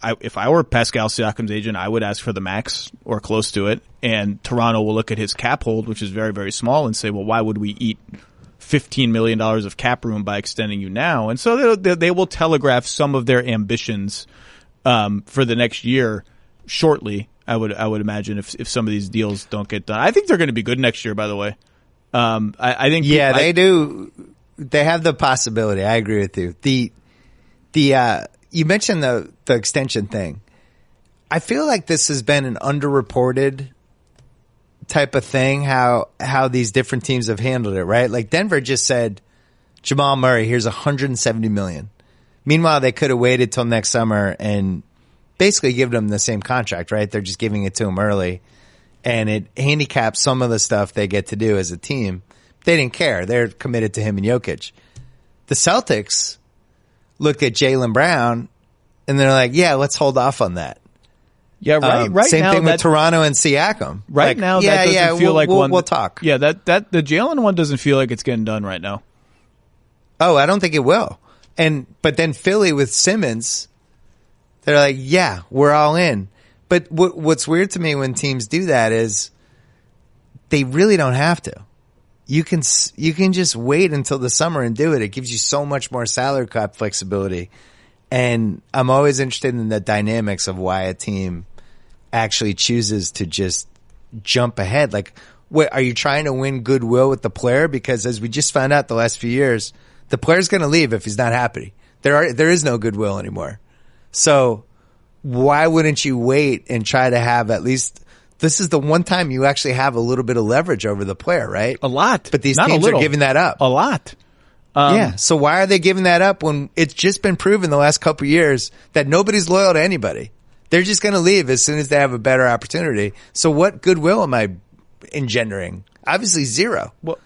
if I were Pascal Siakam's agent, I would ask for the max or close to it. And Toronto will look at his cap hold, which is very, very small, and say, well, why would we eat $15 million of cap room by extending you now? And so they will telegraph some of their ambitions for the next year shortly. I would imagine if some of these deals don't get done. I think they're going to be good next year, by the way. I think they do. They have the possibility. I agree with you. You mentioned the extension thing. I feel like this has been an underreported type of thing, how these different teams have handled it, right? Like Denver just said, Jamal Murray, here's $170 million. Meanwhile, they could have waited till next summer and basically give them the same contract, right? They're just giving it to him early, and it handicaps some of the stuff they get to do as a team. They didn't care. They're committed to him and Jokic. The Celtics looked at Jaylen Brown, and they're like, yeah, let's hold off on that. Yeah, right. Same now, thing with Toronto and Siakam. Right now, that doesn't feel like one. We'll talk. Yeah, that the Jaylen one doesn't feel like it's getting done right now. Oh, I don't think it will. But then Philly with Simmons, they're like, yeah, we're all in. But what's weird to me when teams do that is they really don't have to. You can just wait until the summer and do it. It gives you so much more salary cap flexibility. And I'm always interested in the dynamics of why a team actually chooses to just jump ahead. Like, are you trying to win goodwill with the player? Because as we just found out the last few years, the player's going to leave if he's not happy. There is no goodwill anymore. So why wouldn't you wait and try to have at least this is the one time you actually have a little bit of leverage over the player, right? A lot. But these Not teams a little. are giving that up. A lot. Yeah. So why are they giving that up when it's just been proven the last couple of years that nobody's loyal to anybody? They're just going to leave as soon as they have a better opportunity. So what goodwill am I engendering? Obviously zero. Well,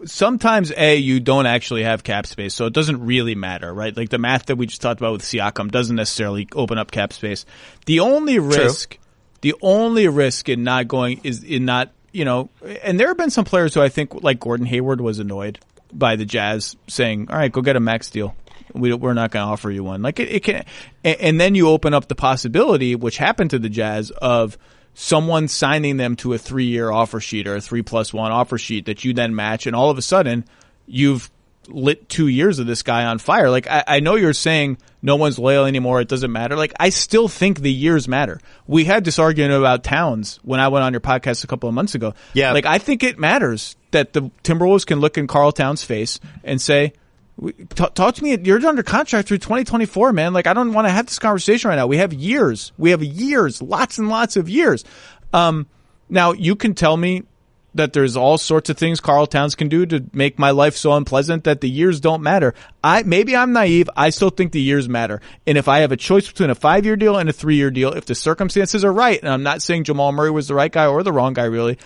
sometimes you don't actually have cap space, so it doesn't really matter, right? Like the math that we just talked about with Siakam doesn't necessarily open up cap space. The only risk in not going is in not, and there have been some players who I think, like Gordon Hayward, was annoyed by the Jazz saying, all right, go get a max deal. We're not going to offer you one. Like it can, and then you open up the possibility, which happened to the Jazz, of someone signing them to a 3-year offer sheet or a 3+1 offer sheet that you then match, and all of a sudden you've lit 2 years of this guy on fire. Like I know you're saying no one's loyal anymore, it doesn't matter. Like I still think the years matter. We had this argument about Towns when I went on your podcast a couple of months ago. Yeah. Like I think it matters that the Timberwolves can look in Karl Towns' face and say, talk to me. You're under contract through 2024, man. Like, I don't want to have this conversation right now. We have years. Lots and lots of years. Now, you can tell me that there's all sorts of things Karl Towns can do to make my life so unpleasant that the years don't matter. Maybe I'm naive. I still think the years matter. And if I have a choice between a 5-year deal and a 3-year deal, if the circumstances are right, and I'm not saying Jamal Murray was the right guy or the wrong guy, really,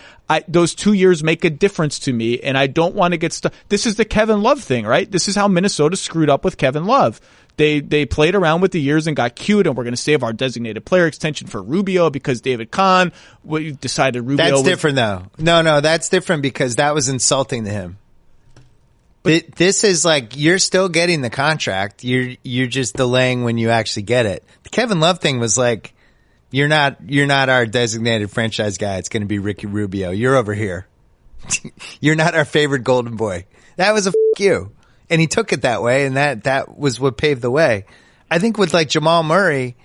those 2 years make a difference to me, and I don't want to get stuck. This is the Kevin Love thing, right? This is how Minnesota screwed up with Kevin Love. They played around with the years and got cute, and we're going to save our designated player extension for Rubio because David Kahn decided Rubio That's different, though. No, that's different because that was insulting to him. But this is like, you're still getting the contract. You're just delaying when you actually get it. The Kevin Love thing was like, you're not our designated franchise guy. It's going to be Ricky Rubio. You're over here. You're not our favorite golden boy. That was a you. And he took it that way, and that was what paved the way. I think with like Jamal Murray,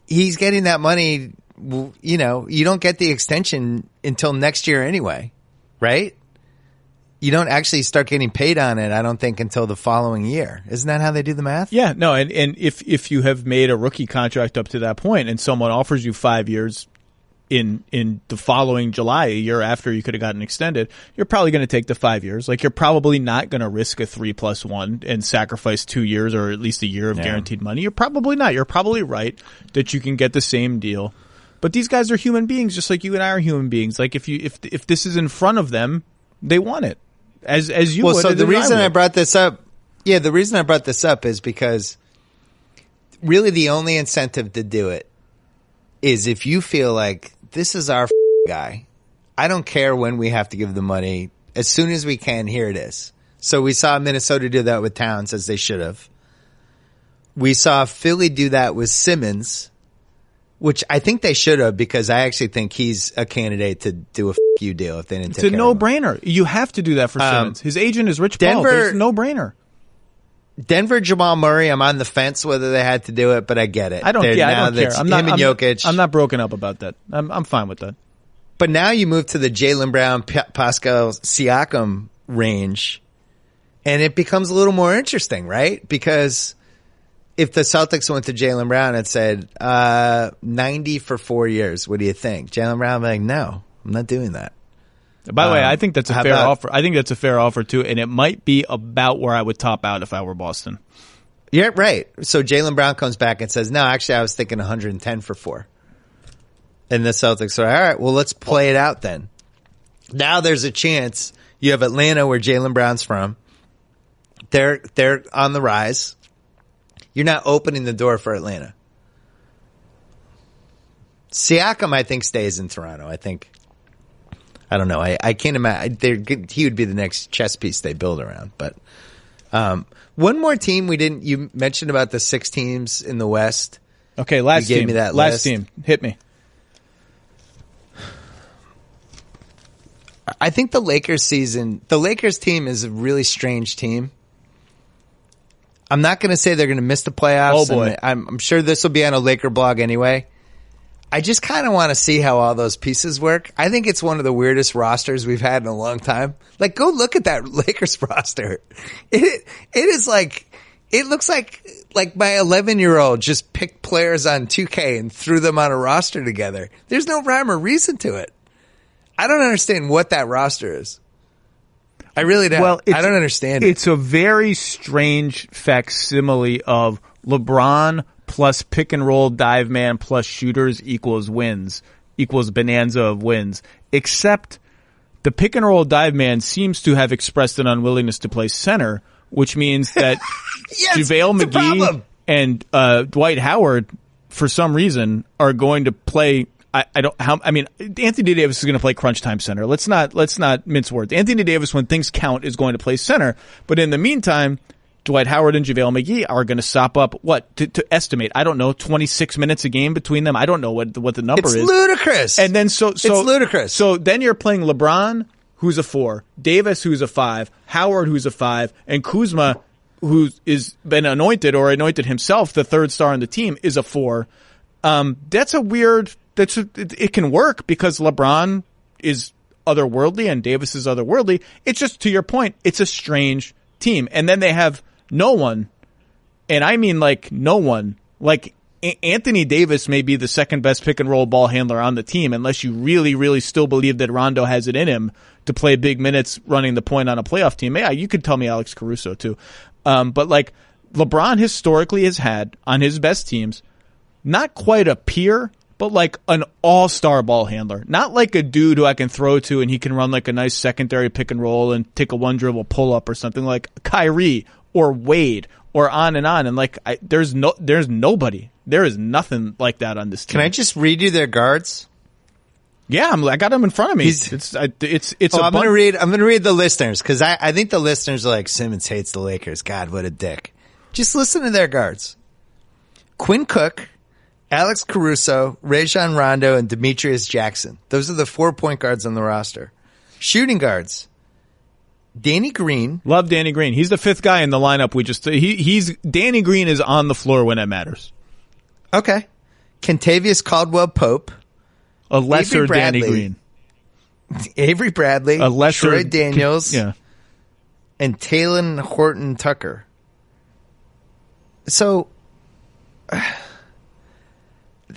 he's getting that money. You don't get the extension until next year anyway, right? You don't actually start getting paid on it, I don't think, until the following year. Isn't that how they do the math? Yeah, no, and if you have made a rookie contract up to that point and someone offers you 5 years in the following July, a year after you could have gotten extended, you're probably going to take the 5 years. Like, you're probably not going to risk a 3+1 and sacrifice 2 years or at least a year of guaranteed money. You're probably not. You're probably right that you can get the same deal. But these guys are human beings, just like you and I are human beings. Like, if this is in front of them, they want it. As you would. So the reason I brought this up is because really the only incentive to do it is if you feel like this is our guy. I don't care when we have to give the money. As soon as we can, here it is. So we saw Minnesota do that with Towns, as they should have. We saw Philly do that with Simmons, which I think they should have, because I actually think he's a candidate to do a you deal if they didn't take care of him. It's a no-brainer. You have to do that for Simmons. His agent is Rich Paul. It's a no-brainer. Denver, Jamal Murray, I'm on the fence whether they had to do it, but I get it. I don't care. Jokic. I'm not broken up about that. I'm fine with that. But now you move to the Jaylen Brown, Pascal Siakam range, and it becomes a little more interesting, right? Because if the Celtics went to Jaylen Brown and said 90 for 4 years, what do you think? Jaylen Brown would be like, no, I'm not doing that. By the way, I think that's a fair offer. I think that's a fair offer too, and it might be about where I would top out if I were Boston. Yeah, right. So Jaylen Brown comes back and says, no, actually I was thinking 110 for 4. And the Celtics are, all right, well, let's play it out then. Now there's a chance. You have Atlanta, where Jaylen Brown's from. They're on the rise. You're not opening the door for Atlanta. Siakam, I think, stays in Toronto. I don't know. I can't imagine. He would be the next chess piece they build around. But one more team you mentioned about the 6 teams in the West. Okay, last team. Gave me that last list. team. Hit me. I think the Lakers team is a really strange team. I'm not going to say they're going to miss the playoffs. Oh boy. I'm sure this will be on a Laker blog anyway. I just kind of want to see how all those pieces work. I think it's one of the weirdest rosters we've had in a long time. Like, go look at that Lakers roster. It is like, It looks like my 11-year-old just picked players on 2K and threw them on a roster together. There's no rhyme or reason to it. I don't understand what that roster is. I really don't. Well, I don't understand it. It's a very strange facsimile of LeBron plus pick and roll dive man plus shooters equals wins, equals bonanza of wins, except the pick and roll dive man seems to have expressed an unwillingness to play center, which means that yes, JaVale McGee and Dwight Howard, for some reason, are going to play. Anthony Davis is going to play crunch time center. Let's not mince words. Anthony Davis, when things count, is going to play center. But in the meantime, Dwight Howard and JaVale McGee are going to sop up to estimate. I don't know, 26 minutes a game between them. I don't know what the number is. It's ludicrous. And then it's ludicrous. So then you're playing LeBron, who's a 4, Davis, who's a 5, Howard, who's a 5, and Kuzma, who is been anointed himself, the third star on the team, is a 4. That's a weird. It can work because LeBron is otherworldly and Davis is otherworldly. It's just, to your point, it's a strange team. And then they have no one, and I mean like no one. Like Anthony Davis may be the second best pick and roll ball handler on the team, unless you really, really still believe that Rondo has it in him to play big minutes running the point on a playoff team. Yeah, you could tell me Alex Caruso too. But like LeBron historically has had on his best teams, not quite a peer, but like an all-star ball handler. Not like a dude who I can throw to and he can run like a nice secondary pick and roll and take a one-dribble pull-up or something, like Kyrie or Wade or on. And like, there's nobody. There is nothing like that on this team. Can I just read you their guards? Yeah, I got them in front of me. I'm going to read the listeners, because I think the listeners are like, Simmons hates the Lakers. God, what a dick. Just listen to their guards. Quinn Cook, Alex Caruso, Rajon Rondo, and Demetrius Jackson. Those are the 4 point guards on the roster. Shooting guards. Danny Green. Love Danny Green. He's the 5th guy in the lineup. Danny Green is on the floor when it matters. Okay. Kentavious Caldwell-Pope. A lesser Danny Green. Avery Bradley. A lesser Troy Daniels. Yeah. And Talen Horton-Tucker. So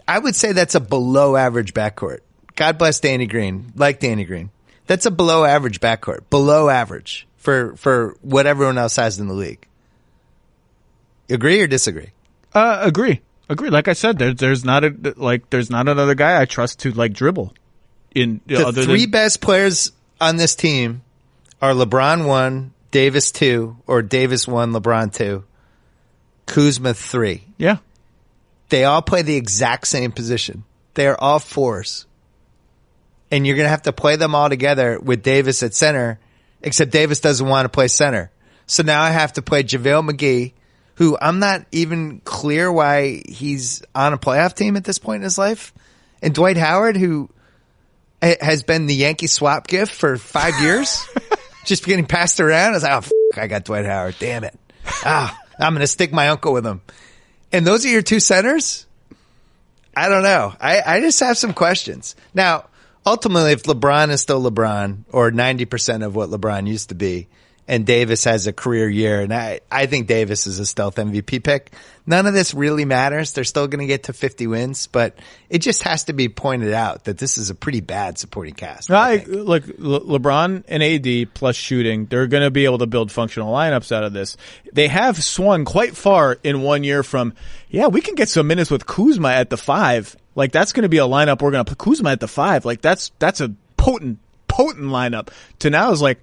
I would say that's a below average backcourt. God bless Danny Green. Like Danny Green. That's a below average backcourt. Below average for what everyone else has in the league. Agree or disagree? Agree. Like I said, there's not another guy I trust to like dribble. The 3 best players on this team are LeBron 1, Davis 2, or Davis 1, LeBron 2, Kuzma 3. Yeah. They all play the exact same position. They are all 4s. And you're going to have to play them all together with Davis at center, except Davis doesn't want to play center. So now I have to play JaVale McGee, who I'm not even clear why he's on a playoff team at this point in his life, and Dwight Howard, who has been the Yankee swap gift for 5 years, just getting passed around. I was like, I got Dwight Howard. Damn it. I'm going to stick my uncle with him. And those are your 2 centers? I don't know. I just have some questions. Now, ultimately, if LeBron is still LeBron, or 90% of what LeBron used to be, and Davis has a career year, and I think Davis is a stealth MVP pick, none of this really matters. They're still going to get to 50 wins, but it just has to be pointed out that this is a pretty bad supporting cast. Look, LeBron and AD plus shooting, they're going to be able to build functional lineups out of this. They have swung quite far in 1 year from, we can get some minutes with Kuzma at the 5. Like, that's going to be a lineup we're going to put Kuzma at the 5. Like, that's a potent lineup. To now is like,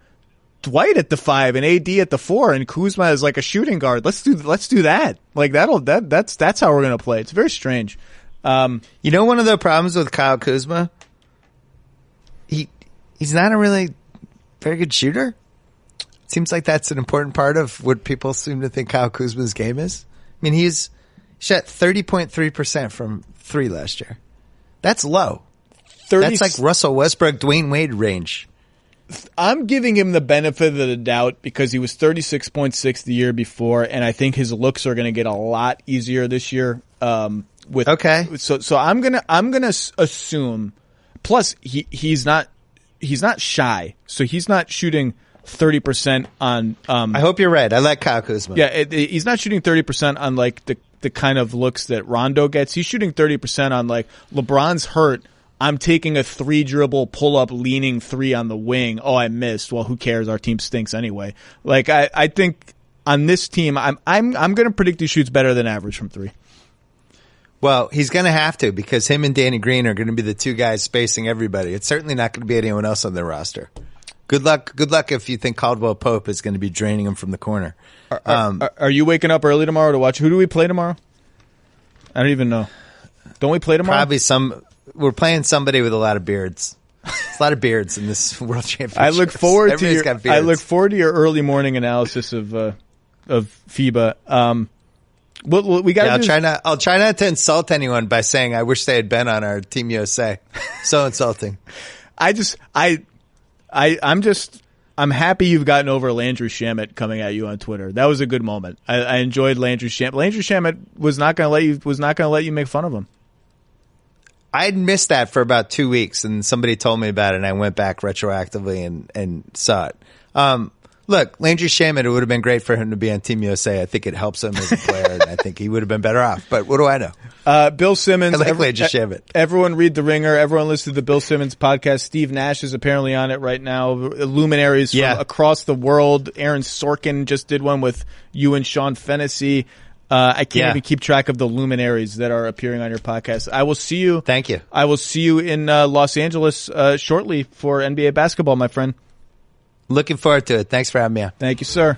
Dwight at the 5 and AD at the 4 and Kuzma is like a shooting guard. Let's do that. Like that's how we're going to play. It's very strange. One of the problems with Kyle Kuzma, he's not a really very good shooter. Seems like that's an important part of what people seem to think Kyle Kuzma's game is. I mean, he shot 30.3% from 3 last year. That's low. That's like Russell Westbrook, Dwayne Wade range. I'm giving him the benefit of the doubt because he was 36.6 the year before, and I think his looks are going to get a lot easier this year. So I'm gonna assume. Plus, he's not shy, so he's not shooting 30% on. I hope you're right. I like Kyle Kuzma. Yeah, he's not shooting 30% on like the kind of looks that Rondo gets. He's shooting 30% on like LeBron's hurt. I'm taking a 3 dribble pull up leaning 3 on the wing. Oh, I missed. Well, who cares? Our team stinks anyway. Like I think on this team, I'm going to predict he shoots better than average from 3. Well, he's going to have to because him and Danny Green are going to be the two guys spacing everybody. It's certainly not going to be anyone else on their roster. Good luck. Good luck if you think Caldwell Pope is going to be draining him from the corner. Are you waking up early tomorrow to watch? Who do we play tomorrow? I don't even know. Don't we play tomorrow? Probably we're playing somebody with a lot of beards. There's a lot of beards in this World Championship. I look forward to your early morning analysis of FIBA. We got. Yeah, I'll try not to insult anyone by saying I wish they had been on our Team USA. So insulting. I'm happy you've gotten over Landry Shamet coming at you on Twitter. That was a good moment. I enjoyed Landry Shamet. Landry Shamet was not going to let you make fun of him. I'd missed that for about 2 weeks, and somebody told me about it, and I went back retroactively and saw it. Look, Landry Shamet, it would have been great for him to be on Team USA. I think it helps him as a player, and I think he would have been better off. But what do I know? Bill Simmons. I like Landry Shamet. Everyone read The Ringer. Everyone listen to the Bill Simmons podcast. Steve Nash is apparently on it right now. Luminaries from across the world. Aaron Sorkin just did one with you and Sean Fennessy. I can't even keep track of the luminaries that are appearing on your podcast. I will see you. Thank you. I will see you in Los Angeles shortly for NBA basketball, my friend. Looking forward to it. Thanks for having me on. Thank you, sir.